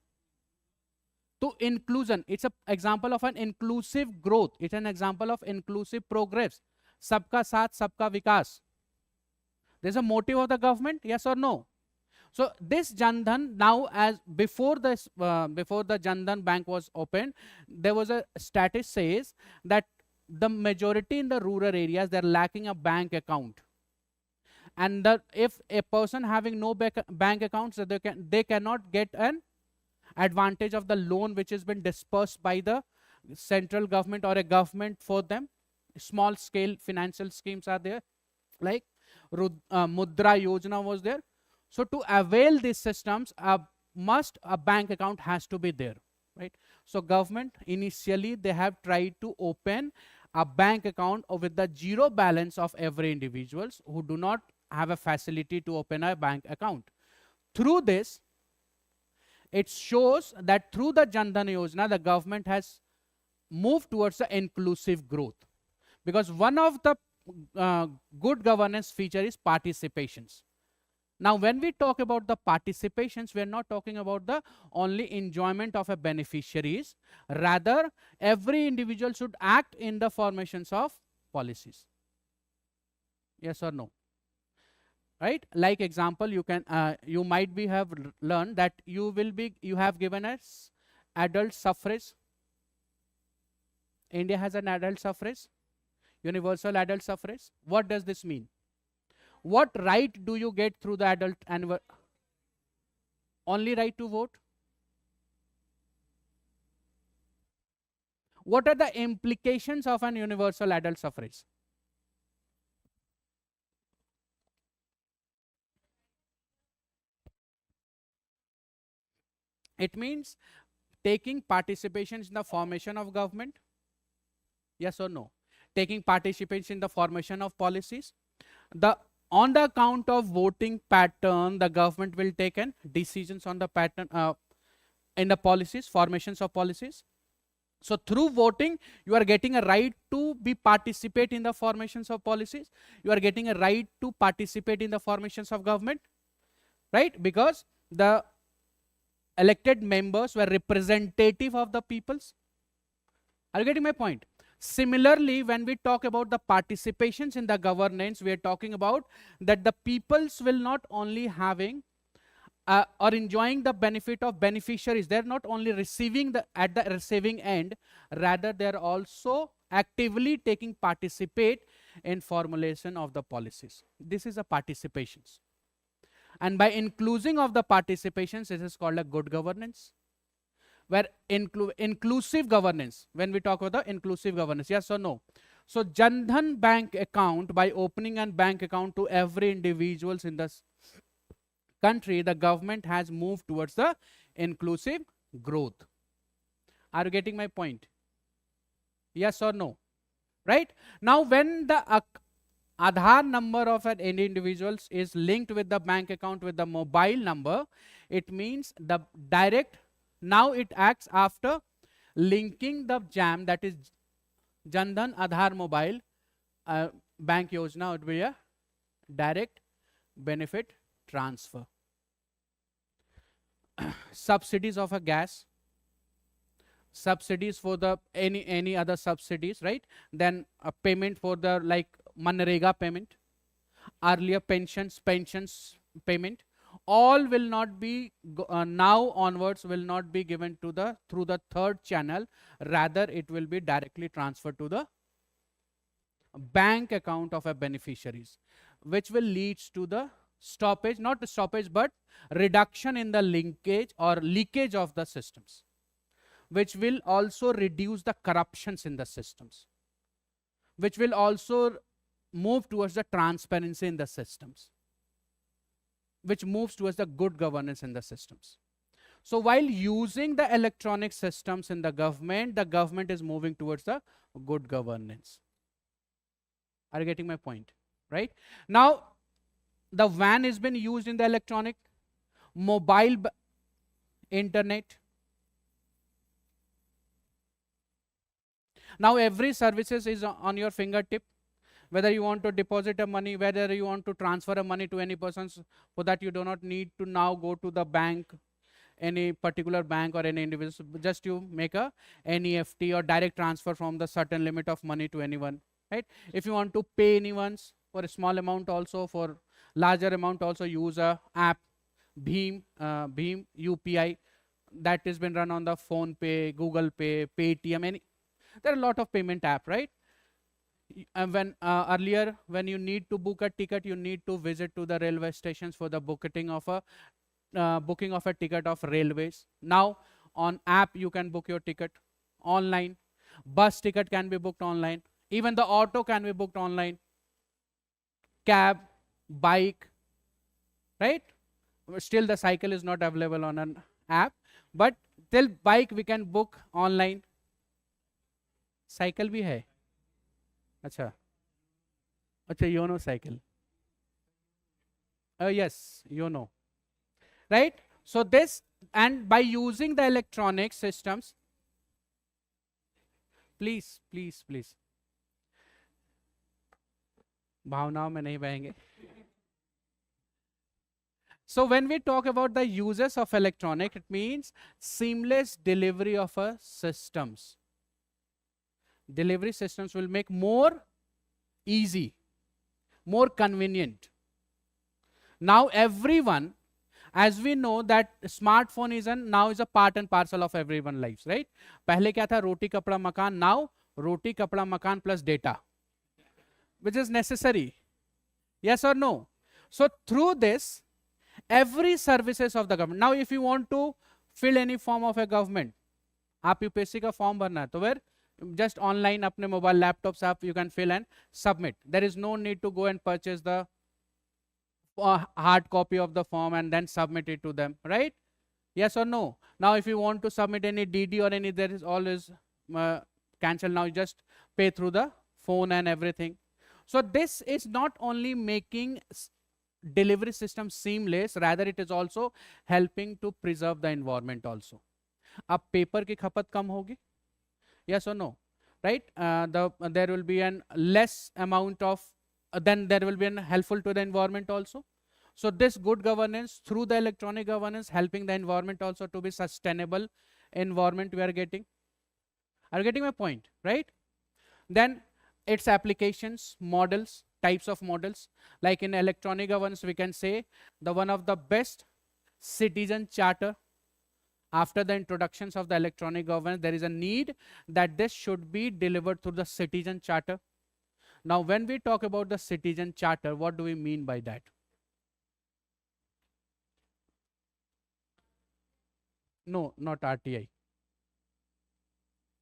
To inclusion, it's an example of an inclusive growth. It's an example of inclusive progress. Sabka saath, sabka vikas. There's a motive of the government, yes or no? So this Jandhan now, as before this, before the Jandhan bank was opened, there was a status says that the majority in the rural areas, they're lacking a bank account. And if a person having no bank account, so they cannot get an advantage of the loan which has been dispersed by the central government or a government for them. Small scale financial schemes are there, like Mudra Yojana was there. So to avail these systems, a bank account has to be there, right? So government initially they have tried to open a bank account with the zero balance of every individuals who do not have a facility to open a bank account. Through this, it shows that through the Jandhan Yojana, the government has moved towards the inclusive growth. Because one of the good governance feature is participations. Now, when we talk about the participations, we are not talking about the only enjoyment of a beneficiaries. Rather, every individual should act in the formations of policies. Yes or no? Right? Like example, you can you might be have learned that you have given us adult suffrage. India has an adult suffrage, universal adult suffrage. What does this mean? What right do you get through the adult and only right to vote? What are the implications of an universal adult suffrage? It means taking participation in the formation of government. Yes or no? Taking participation in the formation of policies. On the account of voting pattern, the government will take an decisions on the pattern in the policies, formations of policies. So through voting, you are getting a right to participate in the formations of policies. You are getting a right to participate in the formations of government, right? Because the elected members were representative of the peoples. Are you getting my point? Similarly, when we talk about the participations in the governance, we are talking about that the peoples will not only having or enjoying the benefit of beneficiaries. They're not only receiving at the receiving end, rather they're also actively taking participate in formulation of the policies. This is a participations. And by including of the participations, it is called a good governance. Where inclusive governance, when we talk about the inclusive governance, yes or no? So Jandhan bank account, by opening a bank account to every individuals in this country, the government has moved towards the inclusive growth. Are you getting my point? Yes or no? Right? Now when the Aadhaar number of an individuals is linked with the bank account with the mobile number, it means the direct. Now it acts after linking the JAM, that is Jandhan Aadhaar Mobile Bank Yojana, would be a direct benefit transfer. Subsidies of a gas, subsidies for the any other subsidies, right? Then a payment for the like Manrega payment, earlier pensions payment, all will not be now onwards will not be given to the through the third channel, rather it will be directly transferred to the bank account of a beneficiaries, which will leads to the stoppage, not stoppage but reduction in the linkage or leakage of the systems, which will also reduce the corruptions in the systems, which will also move towards the transparency in the systems, which moves towards the good governance in the systems. So while using the electronic systems in the government is moving towards the good governance. Are you getting my point? Right? Now, the WAN has been used in the electronic, mobile internet. Now every services is on your fingertip. Whether you want to deposit a money, whether you want to transfer a money to any person, for that you do not need to now go to the bank, any particular bank or any individual. Just you make a NEFT or direct transfer from the certain limit of money to anyone, right? If you want to pay anyone's for a small amount, also for larger amount, also use a app, Bheem UPI, that has been run on the Phone Pay, Google Pay, Paytm. There are a lot of payment app, right? When earlier when you need to book a ticket, you need to visit to the railway stations for the booking of a ticket of railways. Now on app you can book your ticket online. Bus ticket can be booked online. Even the auto can be booked online. Cab, bike, right? Still the cycle is not available on an app, but till bike we can book online. Cycle भी है. अच्छा YONO cycle. Yes, YONO. Right? So this, and by using the electronic systems, please भावनाओं में नहीं बहेंगे. So when we talk about the uses of electronic, it means seamless delivery of a systems. Delivery systems will make more easy, more convenient. Now everyone, as we know that smartphone is now is a part and parcel of everyone's lives, right? पहले क्या था, रोटी कपड़ा मकान. Now रोटी कपड़ा मकान plus data, which is necessary. Yes or no? So through this, every services of the government. Now if you want to fill any form of a government, आप UPSC का form भरना है, तो where just online अपने mobile laptop से आप you can fill and submit. There is no need to go and purchase the hard copy of the form and then submit it to them, right? Yes or no? Now if you want to submit any DD or any, there is always cancel. Now you just pay through the phone and everything. So this is not only making delivery system seamless, rather it is also helping to preserve the environment also. अब paper की खपत कम होगी. Yes or no? Right? There will be an less amount of, then there will be an helpful to the environment also. So this good governance through the electronic governance, helping the environment also to be sustainable environment we are getting. Are you getting my point? Right? Then its applications, models, types of models, like in electronic governance we can say the one of the best citizen charter. After the introductions of the electronic governance, there is a need that this should be delivered through the citizen charter. Now when we talk about the citizen charter, what do we mean by that? No, not RTI.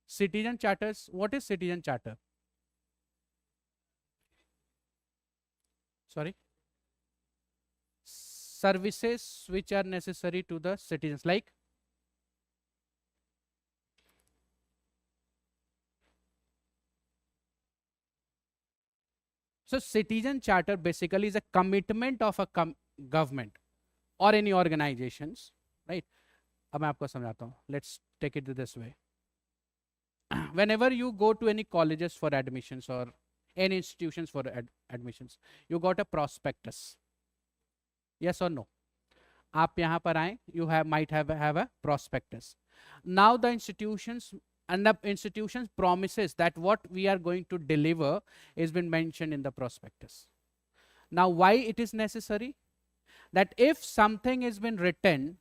Citizen charters, what is citizen charter? Sorry? Services which are necessary to the citizens, like so citizen charter basically is a commitment of a government or any organizations, right? अब मैं आपको समझाता हूँ. Let's take it this way. Whenever you go to any colleges for admissions or any institutions for admissions, you got a prospectus. Yes or no? आप यहाँ पर आए, you might have a prospectus. Now the institutions and the institutions promises that what we are going to deliver is been mentioned in the prospectus. Now why it is necessary? That if something has been written,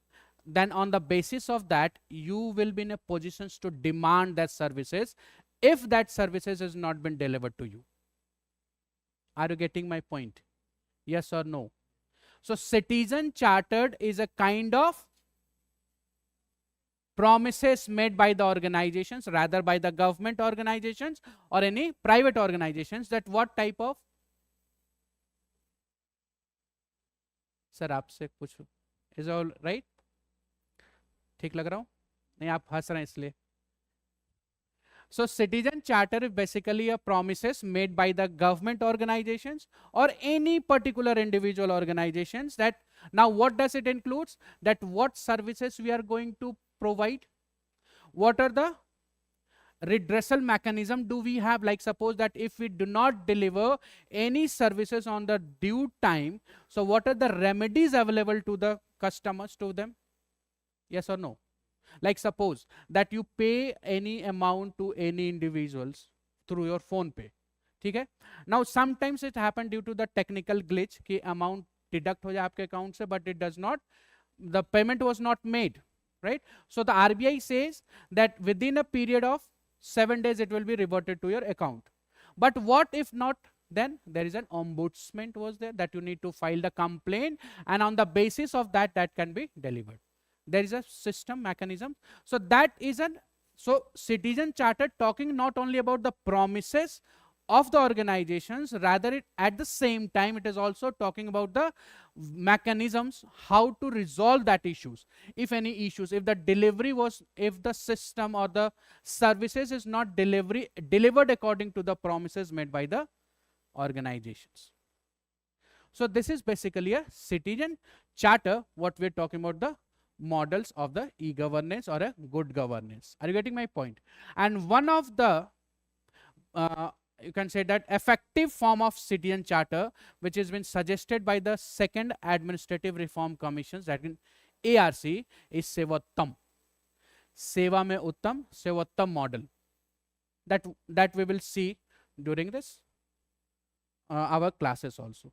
then on the basis of that you will be in a position to demand that services if that services has not been delivered to you. Are you getting my point? Yes or no? So citizen chartered is a kind of promises made by the organizations, rather by the government organizations or any private organizations, that what type of, sir आपसे पूछो, is all right? ठीक लग रहा हूं? नहीं आप हंस रहे हैं इसलिए. So citizen charter is basically a promises made by the government organizations or any particular individual organizations. That now what does it includes? That what services we are going to provide, what are the redressal mechanism do we have, like suppose that if we do not deliver any services on the due time, so what are the remedies available to the customers, to them? Yes or no? Like suppose that you pay any amount to any individuals through your phone pay, ठीक है? Now sometimes it happen due to the technical glitch कि amount deduct हो जाए आपके account से, but it does not, the payment was not made, right? So the RBI says that within a period of 7 days it will be reverted to your account. But what if not? Then there is an ombudsman was there, that you need to file the complaint, and on the basis of that, that can be delivered. There is a system mechanism. So that is an, so citizen charter talking not only about the promises of the organizations, rather it at the same time it is also talking about the mechanisms how to resolve that issues. If any issues, if the delivery was, if the system or the services is not delivered according to the promises made by the organizations. So this is basically a citizen charter, what we're talking about, the models of the e-governance or a good governance. Are you getting my point? And one of the you can say that effective form of citizen charter which has been suggested by the second administrative reform commissions, that in ARC, is Sevottam. Seva mein uttam, Sevottam model. That we will see during this our classes also.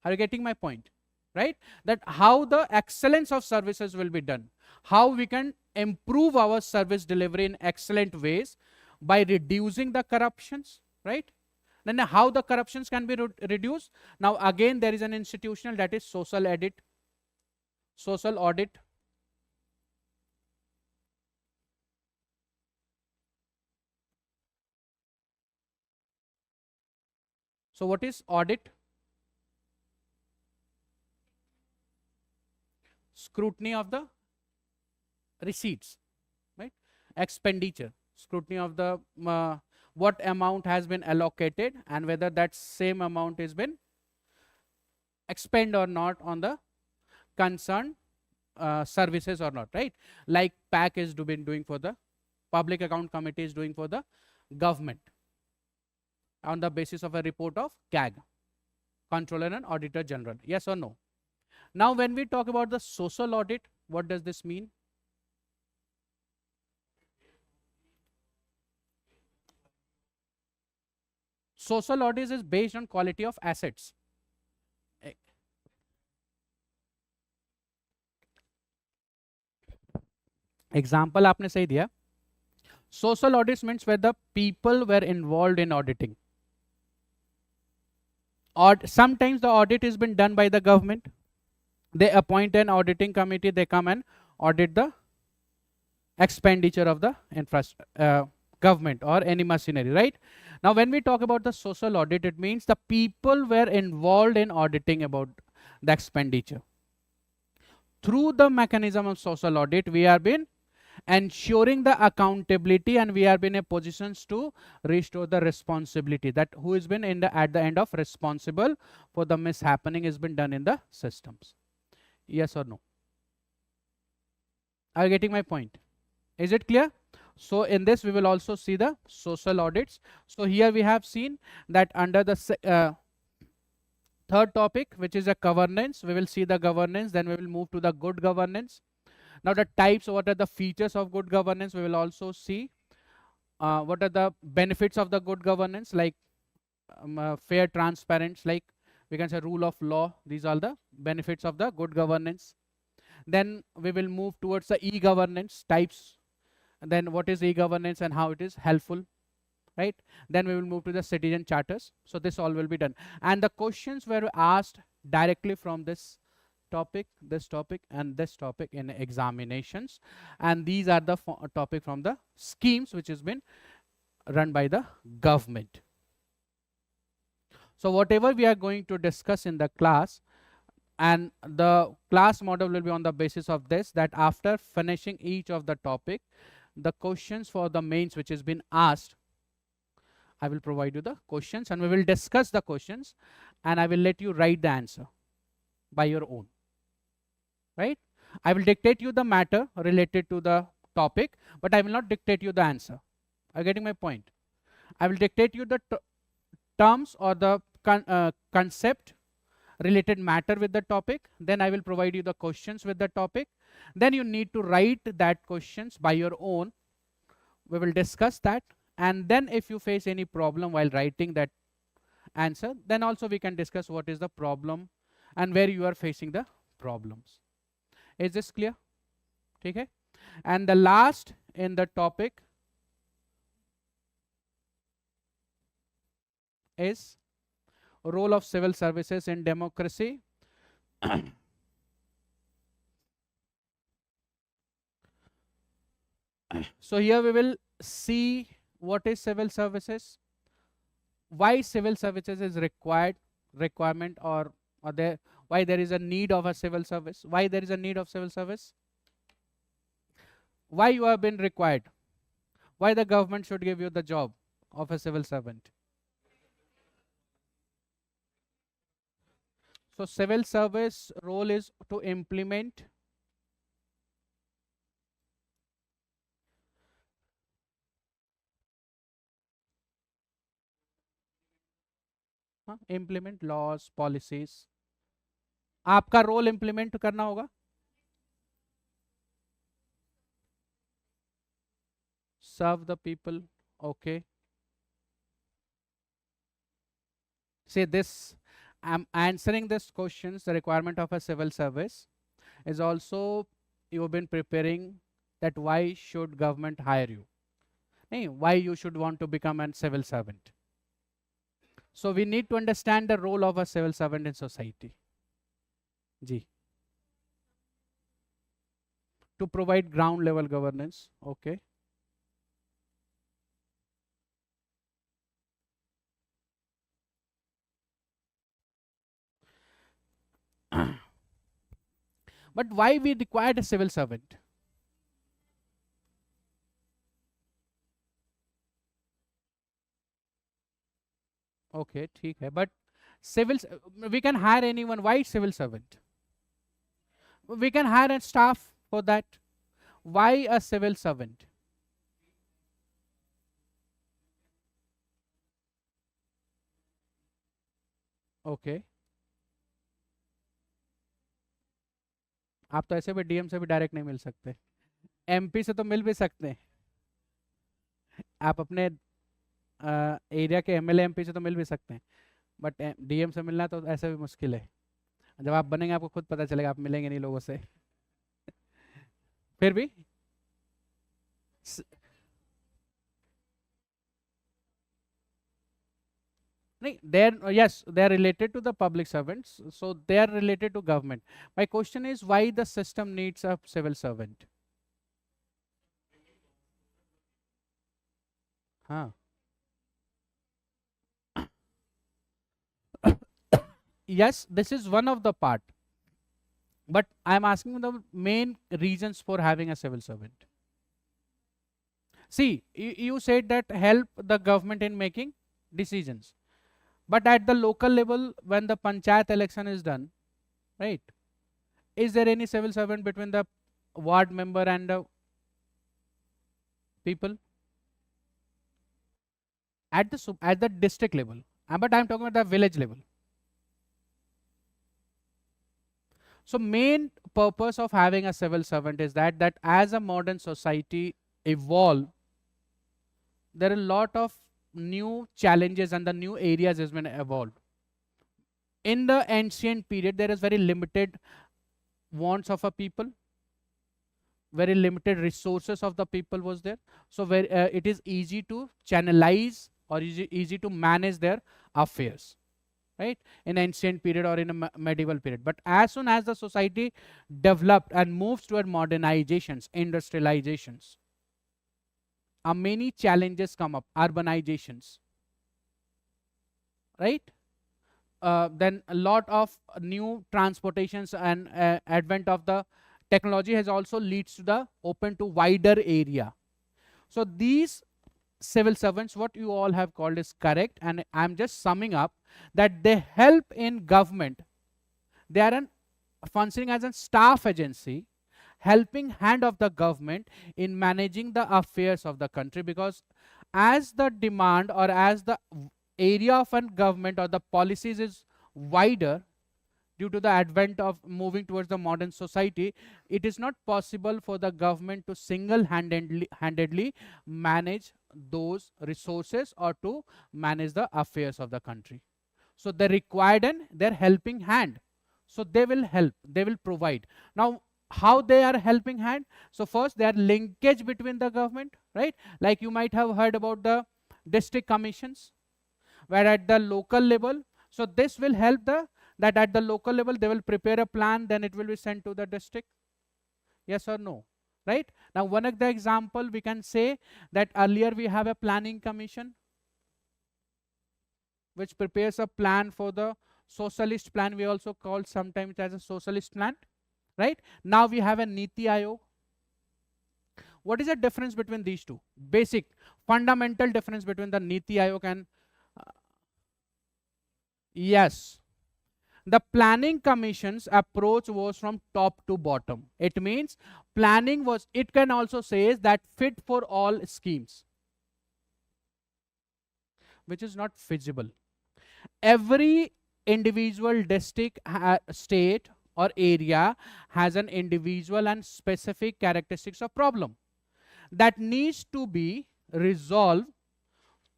Are you getting my point? Right? That how the excellence of services will be done, how we can improve our service delivery in excellent ways by reducing the corruptions, right? Then how the corruptions can be reduced. Now again there is an institutional, that is social audit. Social audit. So what is audit? Scrutiny of the receipts, right? Expenditure. Scrutiny of the what amount has been allocated and whether that same amount has been expended or not on the concerned services or not, right? Like PAC is doing for the Public Account Committee is doing for the government on the basis of a report of CAG, Controller and Auditor General. Yes or no? Now when we talk about the social audit, what does this mean? Social audit is based on quality of assets. Example आपने सही दिया. Social audits means where the people were involved in auditing. Or sometimes the audit has been done by the government. They appoint an auditing committee, they come and audit the expenditure of the government or any machinery, right? Now when we talk about the social audit, it means the people were involved in auditing about the expenditure. Through the mechanism of social audit, we have been ensuring the accountability and we are in a positions to restore the responsibility, that who has been in the at the end of responsible for the mishappening has been done in the systems. Yes or no? Are you getting my point? Is it clear? So in this we will also see the social audits. So here we have seen that under the third topic, which is a governance, we will see the governance, then we will move to the good governance. Now the types, what are the features of good governance, we will also see. What are the benefits of the good governance, like fair, transparent, like we can say rule of law. These are the benefits of the good governance. Then we will move towards the e-governance types. And then what is e-governance and how it is helpful, right? Then we will move to the citizen charters. So this all will be done. And the questions were asked directly from this topic, and this topic in examinations. And these are the topic from the schemes which has been run by the government. So whatever we are going to discuss in the class, and the class model will be on the basis of this, that after finishing each of the topic, the questions for the mains which has been asked, I will provide you the questions and we will discuss the questions, and I will let you write the answer by your own, right? I will dictate you the matter related to the topic, but I will not dictate you the answer. Are you getting my point? I will dictate you the terms or the concept related matter with the topic. Then I will provide you the questions with the topic. Then you need to write that questions by your own. We will discuss that. And then if you face any problem while writing that answer, then also we can discuss what is the problem and where you are facing the problems. Is this clear? Okay. And the last in the topic is role of civil services in democracy. So here we will see what is civil services, why civil services is requirement, or there, why there is a need of a civil service, why there is a need of civil service, why you have been required, why the government should give you the job of a civil servant. So civil service role is to implement implement laws, policies. आपका role implement करना होगा. Serve the people. Okay. Say this, I'm answering this questions, the requirement of a civil service is also, you've been preparing that why should government hire you? Hey, why you should want to become a civil servant? So we need to understand the role of a civil servant in society. Ji. To provide ground level governance. Okay. But why we required a civil servant? Okay, ठीक है. But civil, we can hire anyone. Why civil servant? We can hire a staff for that. Why a civil servant? Okay. आप तो ऐसे भी DM से भी direct नहीं मिल सकते, एमपी से तो मिल भी सकते हैं. आप अपने एरिया के एमएलए एमपी से तो मिल भी सकते हैं, बट डीएम से मिलना तो ऐसे भी मुश्किल है. जब आप बनेंगे आपको खुद पता चलेगा, आप मिलेंगे नहीं लोगों से. फिर भी नहीं, yes, they are related to the public servants, so they are related to government. My question is, why the system needs a civil servant? Yes, this is one of the part, but I am asking the main reasons for having a civil servant. See, you said that help the government in making decisions, but at the local level, when the panchayat election is done, right, is there any civil servant between the ward member and the people? At the district level, but I am talking about the village level. So main purpose of having a civil servant is that as a modern society evolve, there are a lot of new challenges and the new areas has been evolved. In the ancient period, there is very limited wants of a people, very limited resources of the people was there. So where it is easy to channelize or easy to manage their affairs, right, in ancient period or in a medieval period. But as soon as the society developed and moves toward modernizations, industrializations, many challenges come up, urbanizations, right, then a lot of new transportations and advent of the technology has also leads to the open to wider area. So these civil servants, what you all have called, is correct, and I'm just summing up that they help in government. They are functioning as a staff agency, helping hand of the government in managing the affairs of the country, because as the demand or as the area of a government or the policies is wider due to the advent of moving towards the modern society, it is not possible for the government to single-handedly manage those resources or to manage the affairs of the country. So they required their helping hand. So they will help, they will provide. Now, how they are helping hand? So first, they are linkage between the government, right? Like you might have heard about the district commissions, where at the local level, so this will help that at the local level they will prepare a plan, then it will be sent to the district. Yes or no? Right? Now, one of the example we can say that earlier we have a planning commission which prepares a plan for the socialist plan. We also call sometimes as a socialist plan, right? Now we have a Niti Aayog. What is the difference between these two? Basic, fundamental difference between the Niti Aayog and yes. The planning commission's approach was from top to bottom. It means planning was, it can also say that fit for all schemes, which is not feasible. Every individual district, state or area has an individual and specific characteristics of problem that needs to be resolved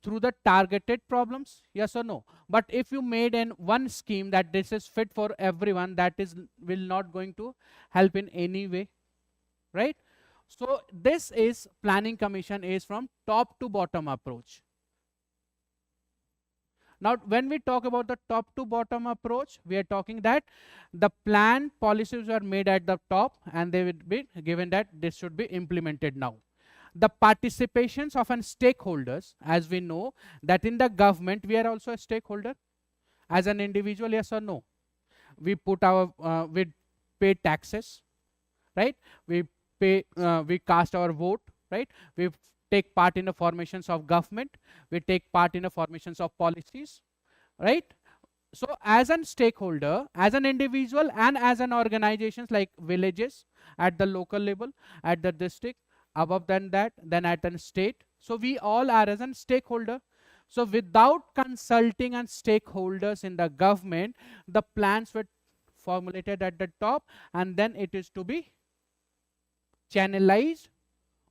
through the targeted problems, yes or no? But if you made in one scheme that this is fit for everyone, that is will not going to help in any way, right? So this is planning commission is from top to bottom approach. Now, when we talk about the top to bottom approach, we are talking that the plan policies are made at the top and they will be given that this should be implemented now. The participations of stakeholders, as we know that in the government we are also a stakeholder as an individual, yes or no? We put our we pay taxes, right? We pay we cast our vote, right? We take part in the formations of government, we take part in the formations of policies, right? So as a stakeholder, as an individual and as an organizations like villages at the local level, at the district, above than that, then at a state. So we all are as a stakeholder. So without consulting and stakeholders in the government, the plans were formulated at the top and then it is to be channelized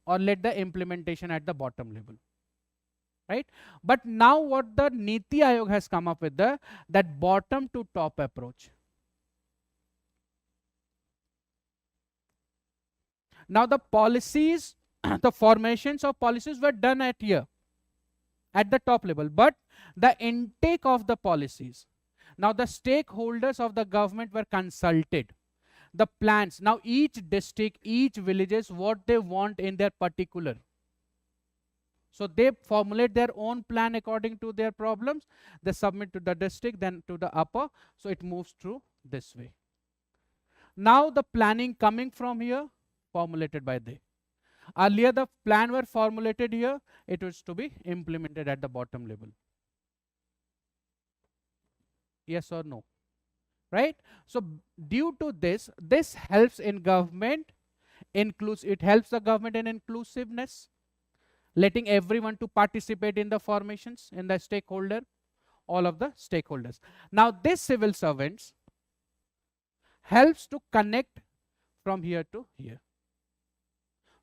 or let the implementation at the bottom level, right? But now what the Niti Aayog has come up with, that bottom to top approach. Now the policies, the formations of policies were done at here, at the top level, but the intake of the policies. Now the stakeholders of the government were consulted. The plans, now each district, each villages, what they want in their particular. So they formulate their own plan according to their problems. They submit to the district, then to the upper. So it moves through this way. Now the planning coming from here, formulated by they. Earlier the plan were formulated here, it was to be implemented at the bottom level. Yes or no? Right? So due to this, this helps in government, it helps the government in inclusiveness, letting everyone to participate in the formations, in the stakeholder, all of the stakeholders. Now this civil servants helps to connect from here to here.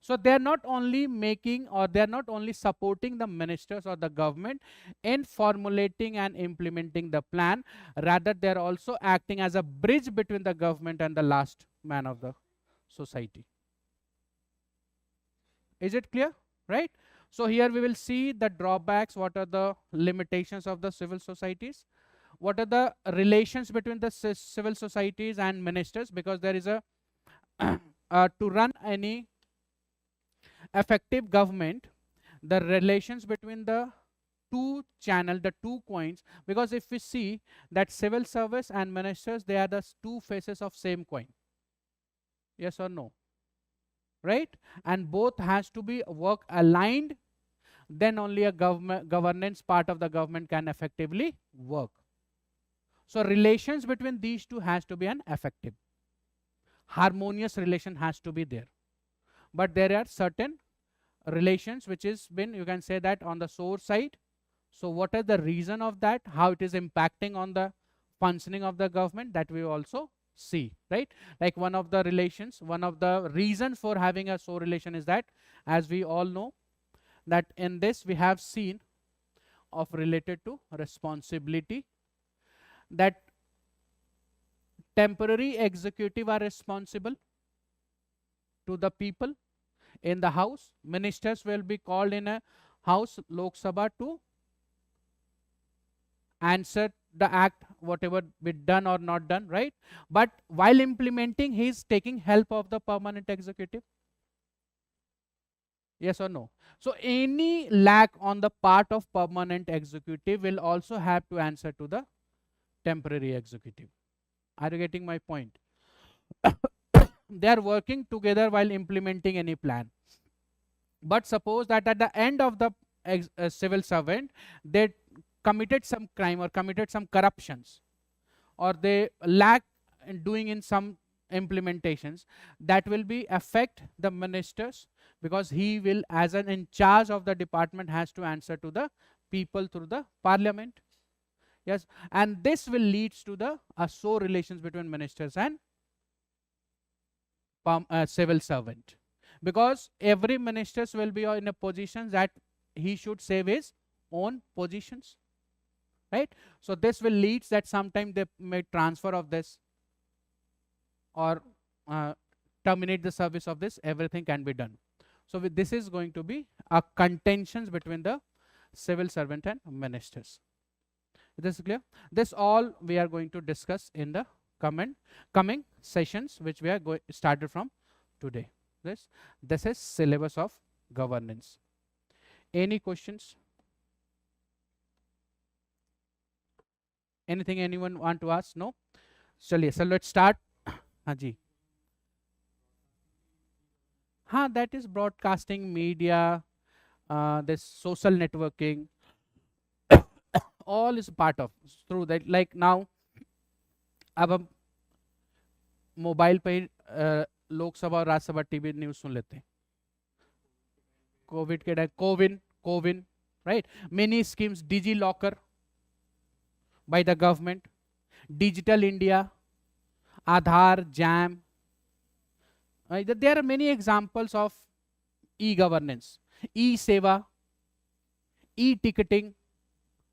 So they are not only making, or they are not only supporting the ministers or the government in formulating and implementing the plan, rather they are also acting as a bridge between the government and the last man of the society. Is it clear? Right? So here we will see the drawbacks, what are the limitations of the civil societies, what are the relations between the civil societies and ministers, because there is a to run any effective government, the relations between the the two coins, because if we see that civil service and ministers, they are the two faces of same coin. Yes or no? Right? And both has to be work aligned, then only a governance part of the government can effectively work. So relations between these two has to be an effective, harmonious relation has to be there. But there are certain relations which is been, you can say that, on the source side. So what are the reason of that, how it is impacting on the functioning of the government, that we also see, right? Like one of the relations, one of the reasons for having a so relation is that, as we all know, that in this we have seen of related to responsibility, that temporary executive are responsible to the people in the house. Ministers will be called in a house, Lok Sabha, to answer the act, whatever be done or not done, right? But while implementing, he is taking help of the permanent executive. Yes or no? So any lack on the part of permanent executive will also have to answer to the temporary executive. Are you getting my point? They are working together while implementing any plan. But suppose that at the end of the civil servant, they committed some crime or committed some corruptions, or they lack in doing in some implementations, that will be affect the ministers, because he will, as an in charge of the department, has to answer to the people through the parliament. Yes, and this will leads to the so relations between ministers and civil servant, because every ministers will be in a position that he should save his own positions, right? So this will leads that sometime they may transfer of this, or uh, terminate the service of this, everything can be done. So this is going to be a contentions between the civil servant and ministers. This is clear? This all we are going to discuss in the coming sessions, which we are going started from today. This is syllabus of governance. Any questions? Anything anyone want to ask? No? Chaliye, so let's start. हाँ जी. हाँ, that is broadcasting, media, this social networking, all is part of through that. Like now, अब हम mobile पे ही लोकसभा और Rajya Sabha TV news सुन लेते हैं. Covid के time CoWIN CoWIN right, many schemes, DigiLocker by the government, digital India, Aadhaar, JAM. There are many examples of e-governance, e-seva, e-ticketing.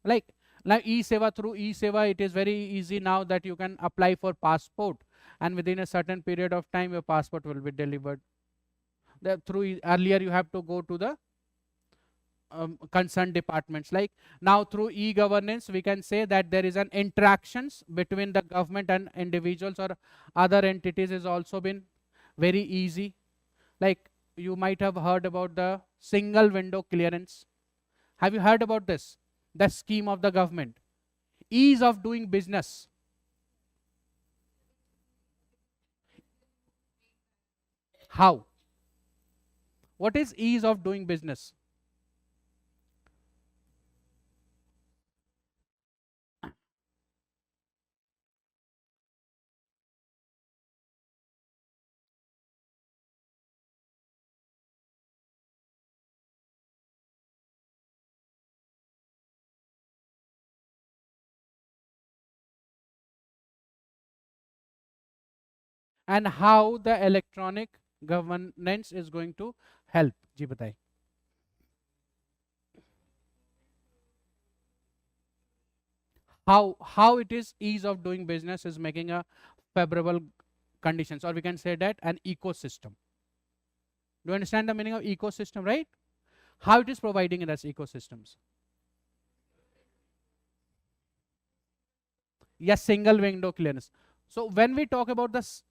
Like e-seva, through e-seva it is very easy now that you can apply for passport, and within a certain period of time your passport will be delivered. Earlier you have to go to the concerned departments. Like now through e-governance we can say that there is an interactions between the government and individuals or other entities is also been very easy. Like you might have heard about the single window clearance. Have you heard about this? The scheme of the government, ease of doing business. How? What is ease of doing business? and how the electronic governance is going to help. जी बताइए. How it is ease of doing business is making a favorable conditions, or we can say that an ecosystem. Do you understand the meaning of ecosystem, right? How it is providing in us ecosystems? Yes, single window clearance. So when we talk about this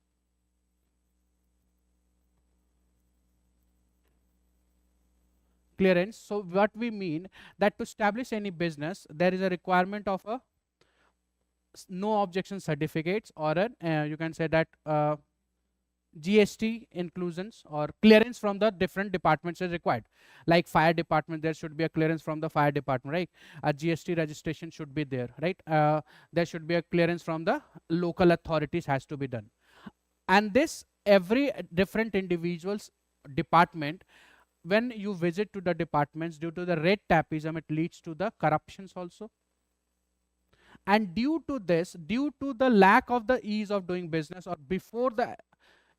clearance, so what we mean that to establish any business, there is a requirement of a no objection certificates, or an you can say that GST inclusions or clearance from the different departments is required. Like fire department, there should be a clearance from the fire department, right? A GST registration should be there, right? There should be a clearance from the local authorities has to be done. And this every different individual's department, when you visit to the departments, due to the red tapeism, it leads to the corruptions also. And due to this, due to the lack of the ease of doing business, or before the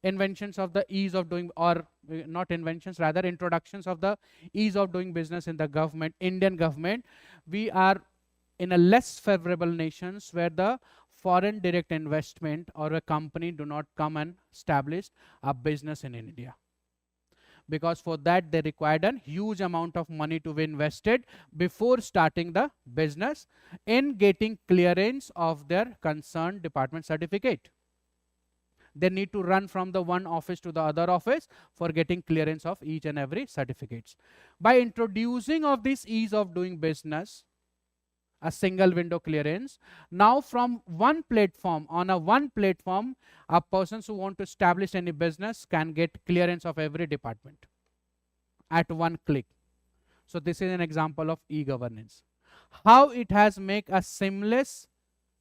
inventions of the ease of doing, or not inventions, rather introductions of the ease of doing business in the government, Indian government, we are in a less favorable nations where the foreign direct investment or a company do not come and establish a business in India. Because for that they required a huge amount of money to be invested before starting the business in getting clearance of their concerned department certificate. They need to run from the one office to the other office for getting clearance of each and every certificates. By introducing of this ease of doing business, a single window clearance, now from one platform, on a one platform, a persons who want to establish any business can get clearance of every department at one click. So this is an example of e-governance. How it has make a seamless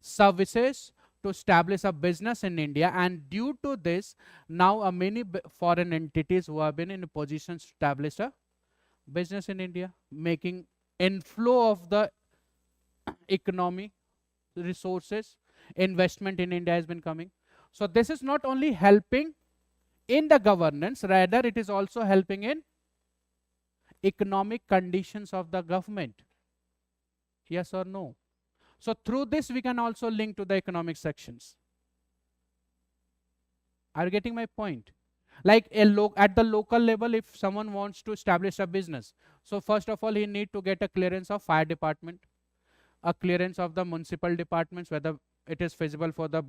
services to establish a business in India, and due to this, now many foreign entities who have been in a position to establish a business in India, making inflow of the economy, resources, investment in India has been coming. So this is not only helping in the governance, rather it is also helping in economic conditions of the government. Yes or no? So through this we can also link to the economic sections. Are you getting my point? Like at the local level, if someone wants to establish a business, so first of all he need to get a clearance of fire department, a clearance of the municipal departments, whether it is feasible for the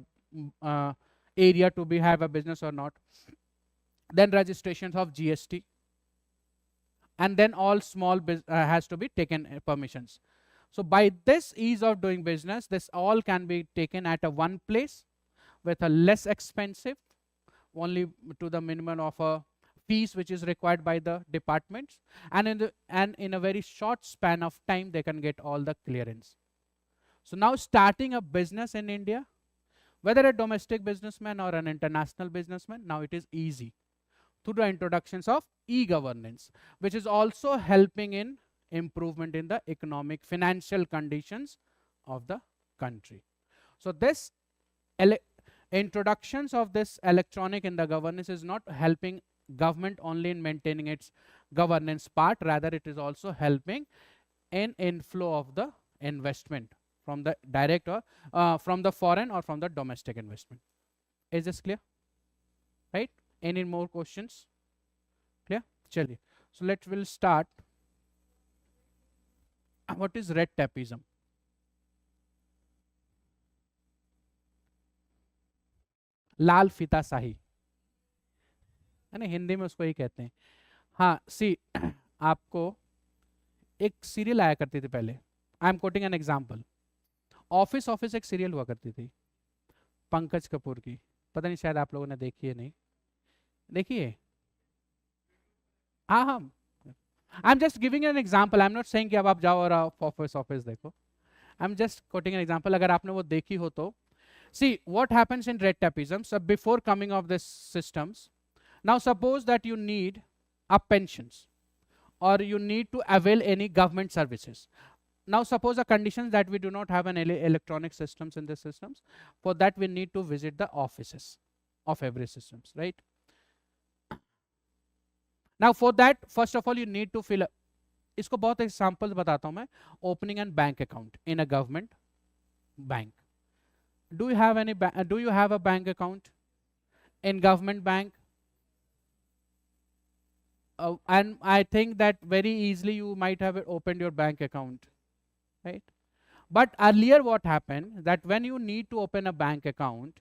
area to be have a business or not. Then registrations of GST, and then all small has to be taken permissions. So by this ease of doing business, this all can be taken at a one place with a less expensive, only to the minimum of a fees which is required by the departments, and in a very short span of time they can get all the clearance. So now starting a business in India, whether a domestic businessman or an international businessman, now it is easy through the introductions of e-governance, which is also helping in improvement in the economic financial conditions of the country. So this introductions of this electronic in the governance is not helping government only in maintaining its governance part, rather it is also helping in inflow of the investment from the direct or from the foreign or from the domestic investment. Is this clear? Right? Any more questions? Clear? Chaliye. So we'll start. What is red tapeism? लाल फीताशाही, है ना, हिंदी में उसको ही कहते हैं. हाँ, सी आपको एक serial आया करती थी पहले. I am quoting an example. Office एक सीरियल हुआ करती थी पंकज कपूर की. पता नहीं शायद आप लोगों ने देखी है, नहीं देखी है? हाँ हाँ, I am just giving an example. I am not saying कि अब आप जाओ और ऑफिस देखो. I am just coating an example. अगर आपने वो देखी हो तो see what happens in red tapeism. So before coming of this systems, now suppose that you need a pensions or you need to avail any government services. Now suppose a condition that we do not have an electronic systems in the systems. For that we need to visit the offices of every systems, right? Now for that, first of all, you need to fill up. इसको बहुत examples बताता हूँ मैं. Opening a bank account in a government bank. Do you have any? Do you have a bank account in government bank? And I think that very easily you might have opened your bank account, right? But earlier what happened, that when you need to open a bank account,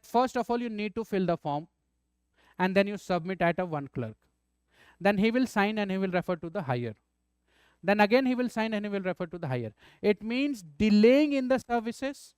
first of all you need to fill the form, and then you submit at a one clerk. Then he will sign and he will refer to the higher. Then again he will sign and he will refer to the higher. It means delaying in the services.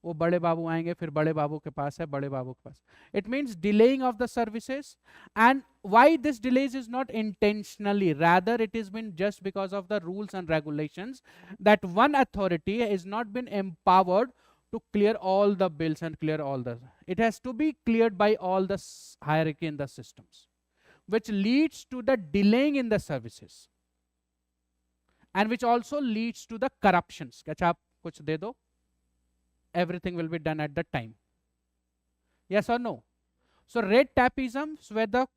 वो बड़े बाबू आएंगे, फिर बड़े बाबू के पास है, बड़े बाबू के पास. It means delaying of the services. And why this delays is not intentionally, rather it has been just because of the rules and regulations, that one authority has not been empowered to clear all the bills and clear all the, it has to be cleared by all the hierarchy in the systems, which leads to the delaying in the services, and which also leads to the corruptions. अच्छा आप कुछ दे दो, everything will be done at the time. Yes or no? So red tapeism, where the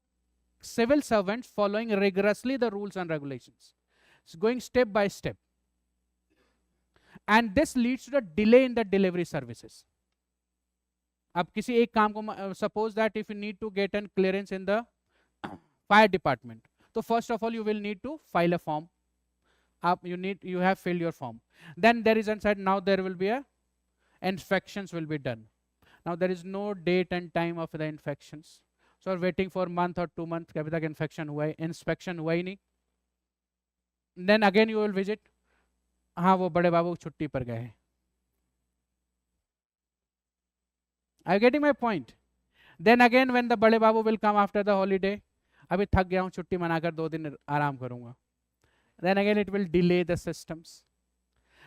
civil servants following rigorously the rules and regulations, it's going step by step, and this leads to the delay in the delivery services. अब किसी एक काम को, suppose that if you need to get an clearance in the fire department, so first of all you will need to file a form. You have filled your form. Then there is inside, now there will be a inspections will be done. Now there is no date and time of the inspections, so waiting for month or 2 months, कभी तक inspection हुआ ही नहीं. Then again you will visit, हाँ वो बड़े बाबू छुट्टी पर गए हैं. Are you getting my point? Then again when the बड़े बाबू will come after the holiday, अभी थक गया हूँ, छुट्टी मनाकर 2 दिन आराम करूँगा. Then again it will delay the systems.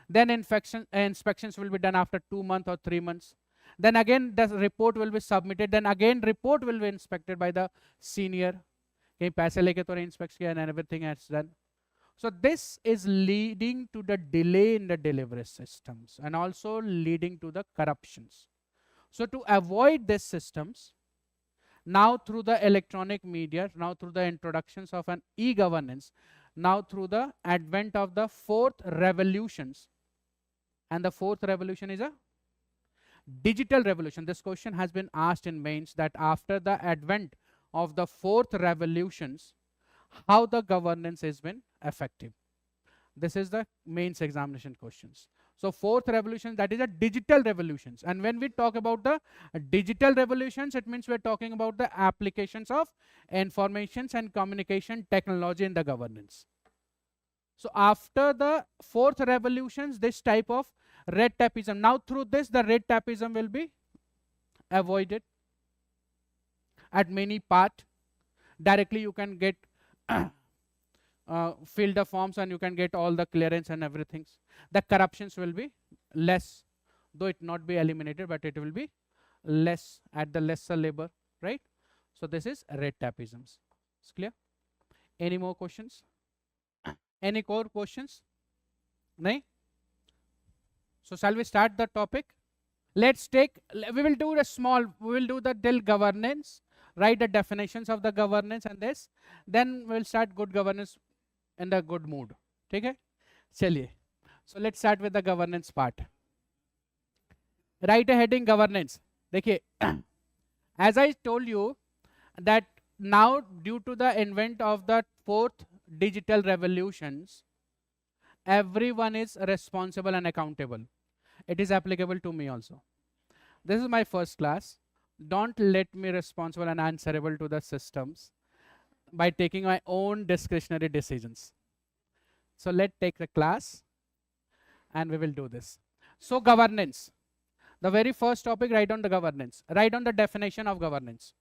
Then inspections will be done after 2 months or 3 months. Then again the report will be submitted. Then again report will be inspected by the senior. कहीं पैसे लेके तो नहीं inspect किया, and everything has done. So this is leading to the delay in the delivery systems, and also leading to the corruptions. So to avoid these systems, now through the electronic media, now through the introductions of an e-governance, now through the advent of the fourth revolutions, and the fourth revolution is a digital revolution. This question has been asked in mains, that after the advent of the fourth revolutions, how the governance has been effective. This is the mains examination questions. So fourth revolution, that is a digital revolutions. And when we talk about the digital revolutions, it means we're talking about the applications of informations and communication technology in the governance. So after the fourth revolutions, this type of red tapeism, now through this the red tapeism will be avoided at many part. Directly you can get fill the forms and you can get all the clearance and everything. The corruptions will be less, though it not be eliminated, but it will be less at the lesser labor, right? So this is red tapeisms. It's clear? Any more questions? Any core questions? No? So shall we start the topic? Let's take, we will do the till governance, write the definitions of the governance and this. Then we'll start good governance in the good mood. Okay? Chaliye. So let's start with the governance part. Write a heading governance. देखिए, as I told you that now due to the invent of the fourth digital revolutions, everyone is responsible and accountable. It is applicable to me also. This is my first class. Don't let me responsible and answerable to the systems by taking my own discretionary decisions. So let's take the class and we will do this. So governance. The very first topic, write on the governance. Write on the definition of governance.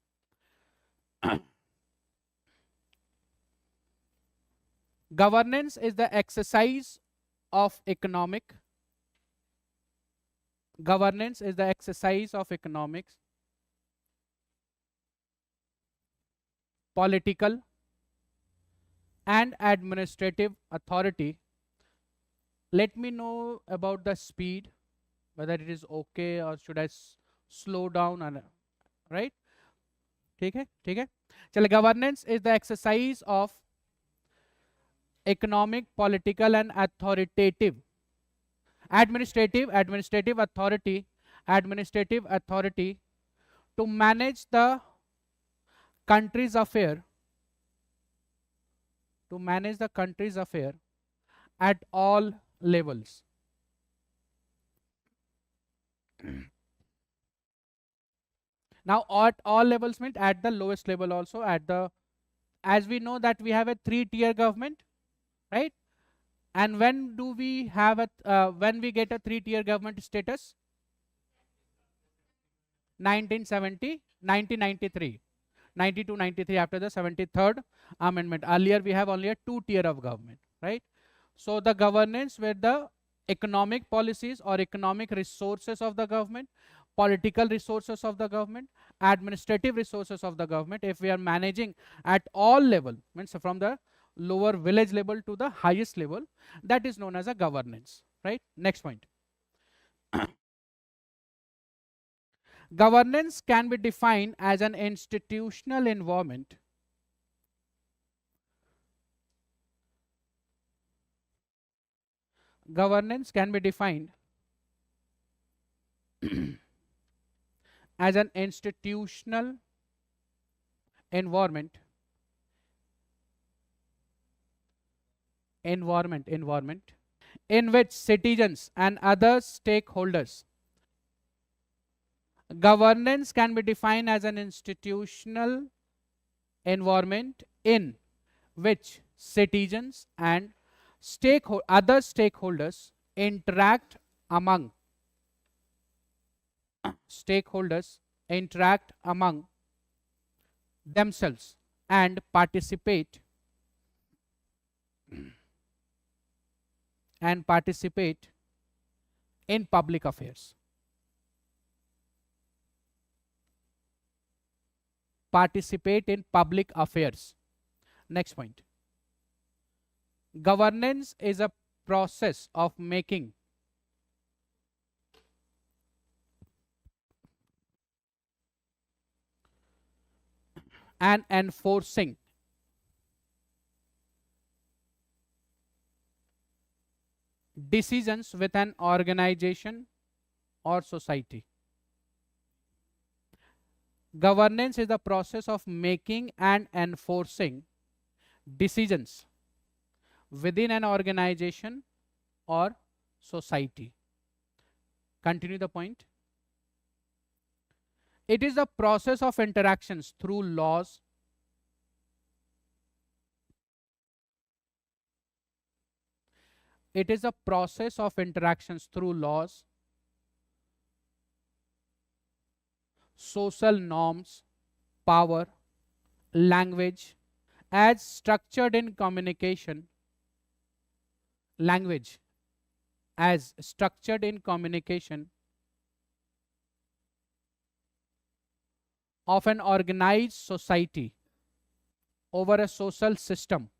Governance is the exercise of economic. Governance is the exercise of economics, political, and administrative authority. Let me know about the speed, whether it is okay or should I slow down and right. ठीक है, ठीक है. चलिए, governance is the exercise of economic, political and authoritative administrative authority to manage the country's affair at all levels. Now at all levels means at the lowest level also, at the, as we know that we have a 3-tier government, right? And when do we have a when we get a 3-tier government status? 1993, 92, 93, after the 73rd amendment. Earlier we have only a 2-tier of government, right? So the governance where the economic policies or economic resources of the government, political resources of the government, administrative resources of the government, if we are managing at all level, means from the lower village level to the highest level, that is known as a governance, right? Next point. Governance can be defined as an institutional environment governance can be defined as an institutional environment in which citizens and other stakeholders. Governance can be defined as an institutional environment in which citizens and other stakeholders interact among themselves and participate in public affairs. Next point. Governance is a process of making and enforcing decisions with an organization or society. Governance is the process of making and enforcing decisions within an organization or society. Continue the point. It is the process of interactions through laws, social norms, power, language, as structured in communication, of an organized society over a social system.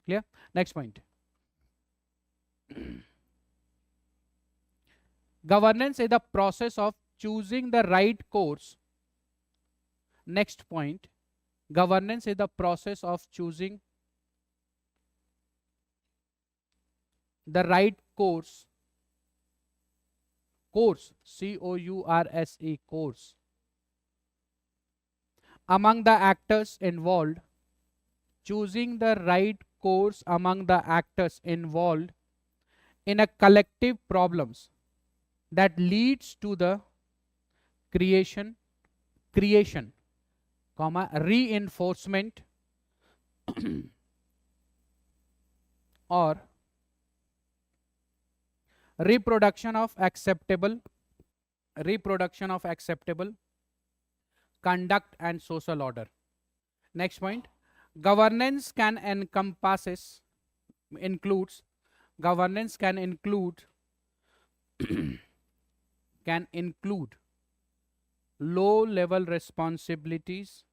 Clear? Next point. Governance is the process of choosing the right course. Next point. Governance is the process of choosing the right course, C-O-U-R-S-E, course, among the actors involved, choosing the right course among the actors involved in a collective problems that leads to the creation, reinforcement or reproduction of acceptable conduct and social order. Next point. Governance can include low level responsibilities.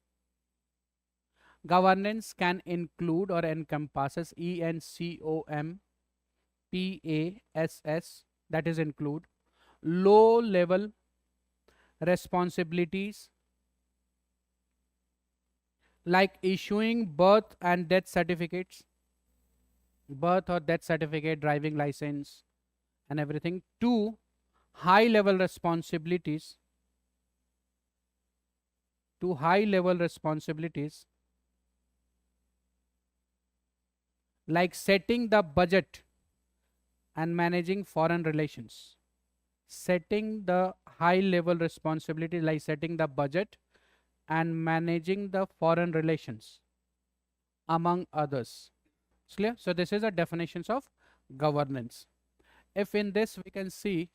Governance can include or encompasses, ENCOM, PASS, that is include low level responsibilities like issuing birth and death certificates, birth or death certificate, driving license and everything. Two, high level responsibilities, to high level responsibilities like setting the budget and managing foreign relations. Setting the high level responsibility like setting the budget and managing the foreign relations, among others. It's clear? So this is a definitions of governance. If in this we can see,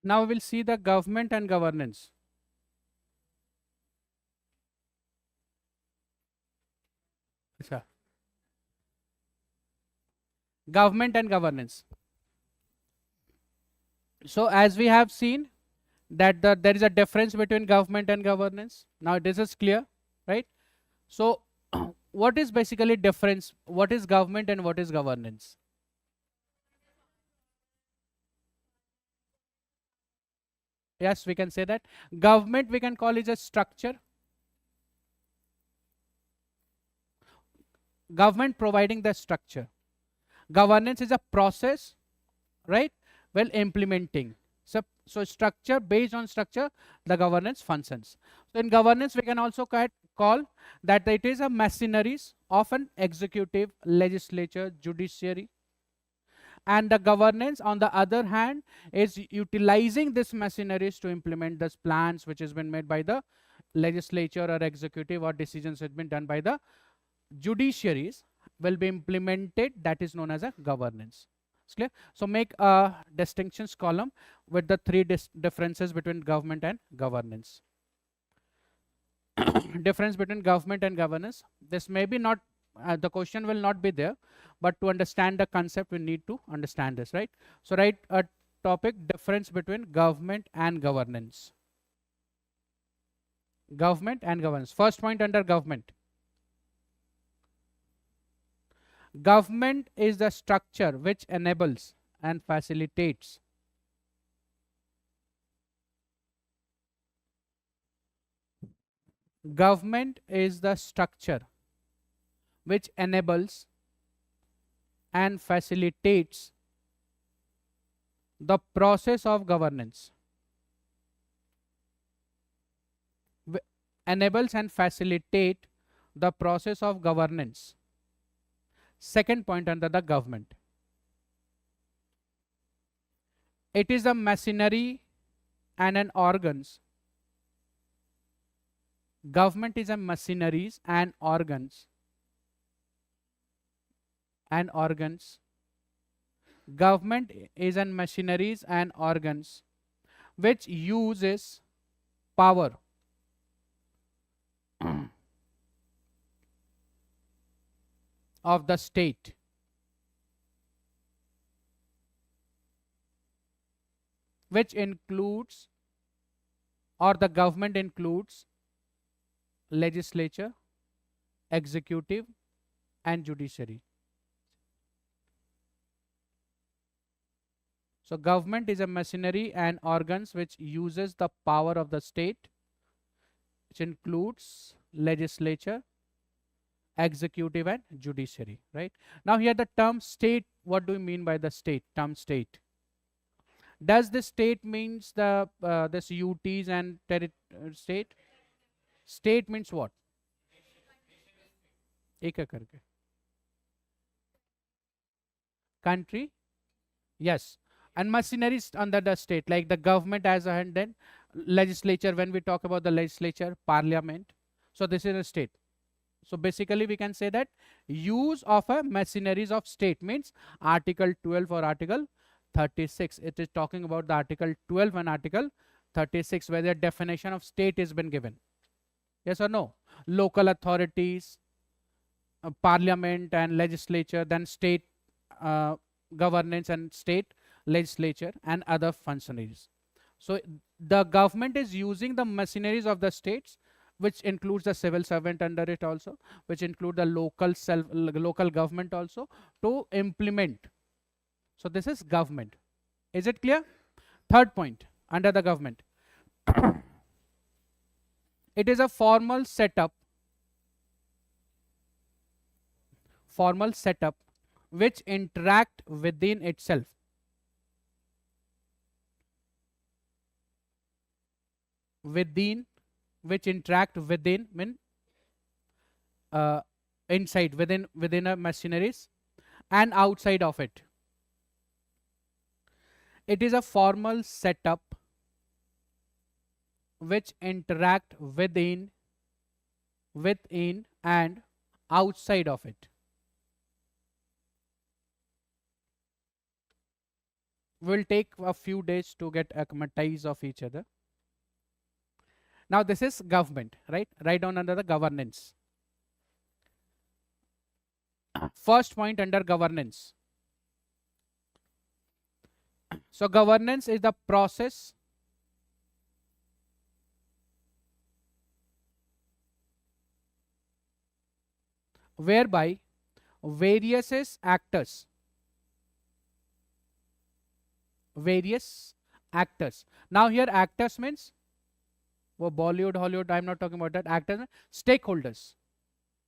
now we'll see the government and governance. Sure. Government and governance. So as we have seen that there is a difference between government and governance. Now this is clear, right? So what is basically difference? What is government and what is governance? Yes, we can say that. Government we can call it a structure. Government providing the structure. Governance is a process, right? Well, implementing. So structure, based on structure, the governance functions. So in governance, we can also call that it is a machineries of an executive, legislature, judiciary. And the governance, on the other hand, is utilizing this machineries to implement those plans which has been made by the legislature or executive, or decisions has been done by the judiciaries will be implemented. That is known as a governance. It's clear? So make a distinctions column with the three differences between government and governance. Difference between government and governance. This may be not, the question will not be there, but to understand the concept, we need to understand this, right? So write a topic, difference between government and governance. Government and governance. First point under government. Government is the structure which enables and facilitates government is the structure which enables and facilitates the process of governance. Enables and facilitate the process of governance. Second point under the government. It is a machinery and an organs. Government is a machineries and organs. Government is an machineries and organs which uses power of the state which includes, or the government includes, legislature, executive and judiciary. So government is a machinery and organs which uses the power of the state, which includes legislature, executive and judiciary, right? Now here the term state, what do we mean by the state, term state? Does the state means the this UTs and state? State means what? एक एक करके. Country, yes, and machinery is under the state, like the government as a hand, then legislature, when we talk about the legislature, parliament, so this is a state. So basically we can say that use of a machineries of state means article 12 or article 36. It is talking about the article 12 and article 36 where the definition of state has been given. Yes or no? Local authorities, parliament and legislature, then state governance and state legislature and other functionaries. So the government is using the machineries of the states, which includes the civil servant under it also, which include the local government also, to implement. So this is government. Is it clear? Third point under the government. It is a formal setup which interact within itself. Which interact within mean inside within a machineries and outside of it. It is a formal setup which interact within and outside of it. Will take a few days to get acclimatized of each other. Now this is government, right? Write down under the governance. First point under governance. So governance is the process whereby various actors. Now here actors means Bollywood, Hollywood, I'm not talking about that. Actors, stakeholders,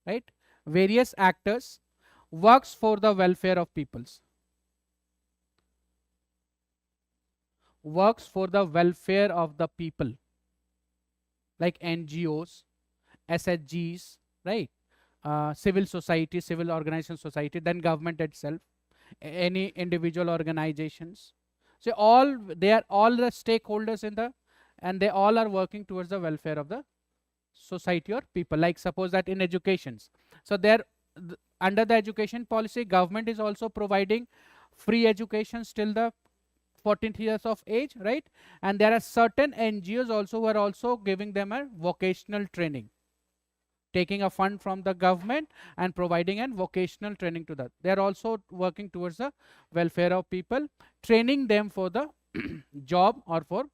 right? Various actors works for the welfare of peoples. Works for the welfare of the people, like NGOs, SHGs, right? Civil society, civil organization society, then government itself, any individual organizations. So they are all the stakeholders in the, and they all are working towards the welfare of the society or people. Like suppose that in educations, so there under the education policy, government is also providing free education till the 14th years of age, right? And there are certain NGOs also who are also giving them a vocational training, taking a fund from the government and providing an vocational training to that. They are also working towards the welfare of people, training them for the job or for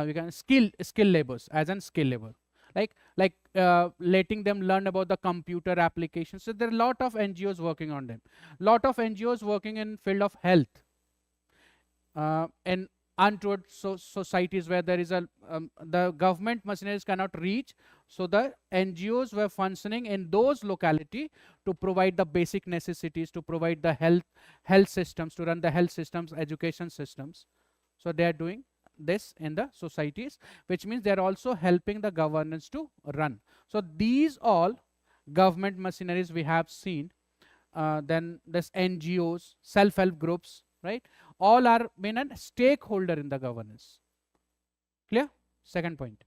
we can skill labors, as an skill labor, like letting them learn about the computer applications. So there are a lot of NGOs working on them. Lot of NGOs working in field of health, in untoward societies where there is a the government machineries cannot reach, so the NGOs were functioning in those locality to provide the basic necessities, to provide the health systems, to run the health systems, education systems. So they are doing this in the societies, which means they are also helping the governance to run. So these all government machineries we have seen. Then this NGOs, self-help groups, right? All are been a stakeholder in the governance. Clear? Second point.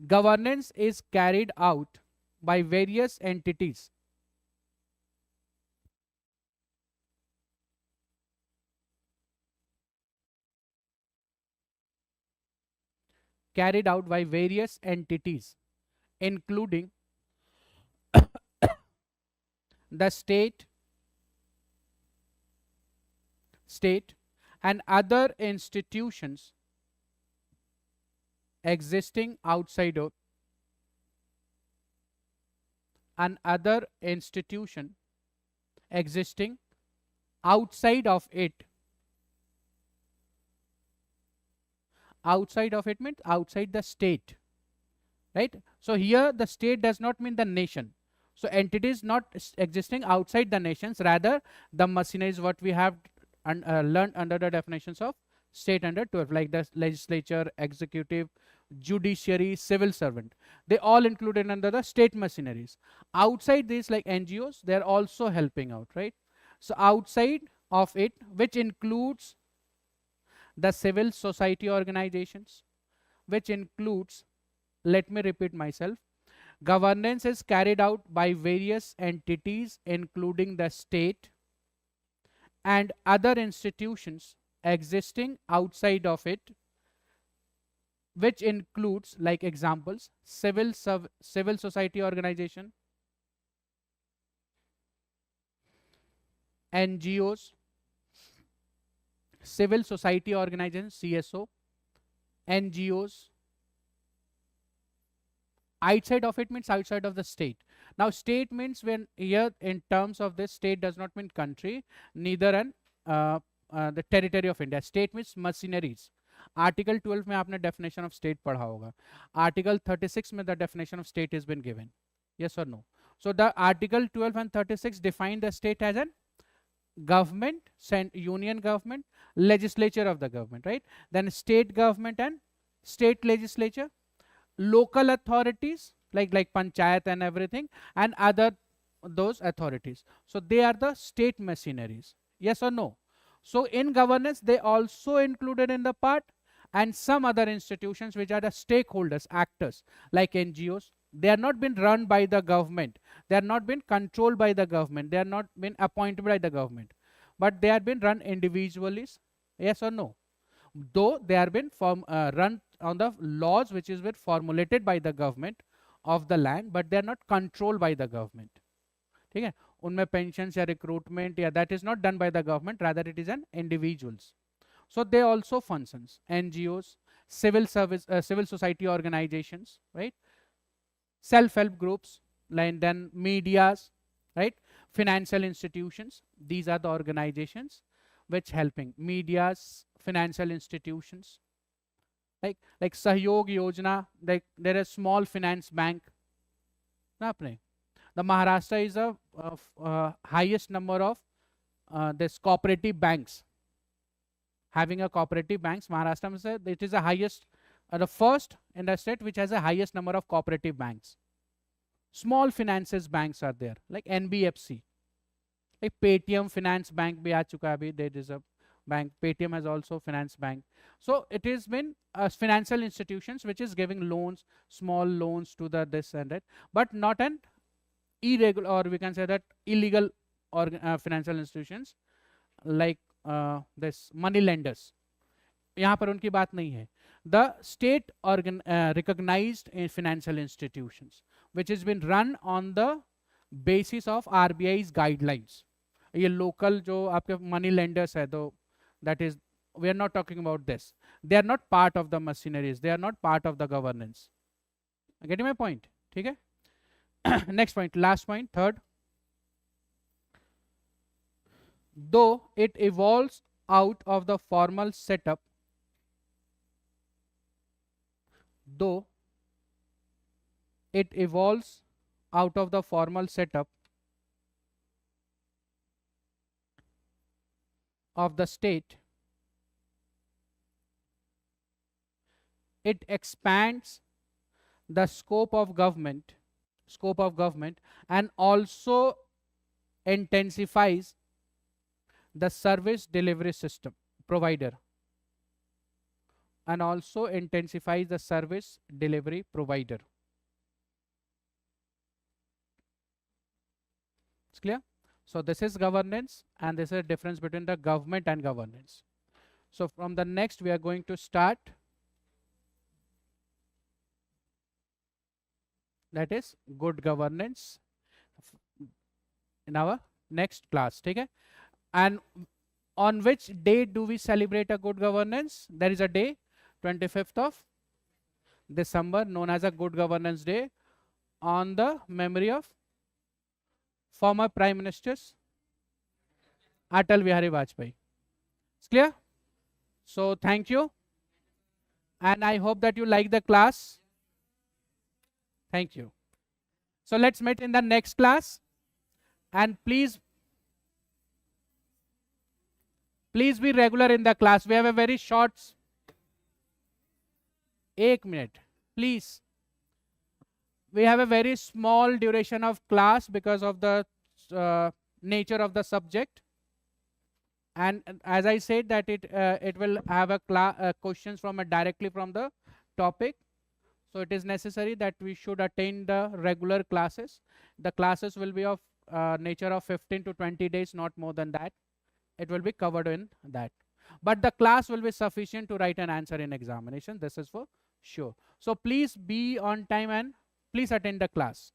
Governance is carried out by various entities. Carried out by various entities, including the state and other institutions existing outside of it. Outside of it means outside the state, right? So here the state does not mean the nation. So entities not existing outside the nations, rather the machinery is what we have learned under the definitions of state under 12, like the legislature, executive, judiciary, civil servant. They all included under the state machineries. Outside these, like NGOs, they are also helping out, right? So outside of it, which includes the civil society organizations, which includes, let me repeat myself, governance is carried out by various entities, including the state and other institutions existing outside of it, which includes, like examples, civil society organization, NGOs, civil society organizations, CSO, NGOs. Outside of it means outside of the state. Now state means, when here in terms of this, state does not mean country, neither an the territory of India. State means machineries. Article 12 में आपने definition of state पढ़ा होगा. Article 36 में the definition of state has been given. Yes or no? So the Article 12 and 36 define the state as an government, union government, legislature of the government, right? Then state government and state legislature, local authorities like panchayat and everything, and other those authorities. So they are the state machineries. Yes or no? So in governance they also included in the part, and some other institutions which are the stakeholders, actors like NGOs. They are not been run by the government, they are not been controlled by the government, they are not been appointed by the government, but they are been run individually. Yes or no? Though they are been run on the laws which is been formulated by the government of the land, but they are not controlled by the government. ठीक है, उनमें pensions या recruitment या that is not done by the government, rather it is an individuals. So they also functions, NGOs, civil society organizations, right? Self-help groups, like then medias, right? Financial institutions. These are the organizations which helping medias, financial institutions, like Sahyog Yojana, like there is small finance bank. The Maharashtra is a highest number of this cooperative banks. Having a cooperative banks, Maharashtra it is the highest, the first in the state which has the highest number of cooperative banks. Small finances banks are there, like NBFC, like Paytm Finance Bank bhi aa chuka abhi, there is a bank. Paytm has also finance bank. So it has been financial institutions which is giving loans, small loans to the this and that, but not an irregular, or we can say that illegal or financial institutions like this money lenders. यहाँ पर उनकी बात नहीं है. The state recognized financial institutions which has been run on the basis of RBI's guidelines. ये local जो आपके money lenders है, तो that is, we are not talking about this. They are not part of the machineries, they are not part of the governance. Getting my point? ठीक है. Next point, last point, third. Though it evolves out of the formal setup, though it evolves out of the formal setup of the state, it expands the scope of government and also intensifies the service delivery system provider, and also intensifies the service delivery provider. It's clear? So this is governance, and this is a difference between the government and governance. So from the next we are going to start, that is good governance, in our next class. Okay? And on which day do we celebrate a good governance? There is a day, 25th of December, known as a Good Governance Day, on the memory of former Prime Ministers Atal Bihari Vajpayee. It's clear? So thank you, and I hope that you like the class. Thank you. So let's meet in the next class, and please be regular in the class. We have a very short, 1 minute, please. We have a very small duration of class because of the nature of the subject, and as I said that it will have a questions from directly from the topic. So it is necessary that we should attend the regular classes. The classes will be of nature of 15 to 20 days, not more than that. It will be covered in that. But the class will be sufficient to write an answer in examination. This is for sure. So please be on time and please attend the class.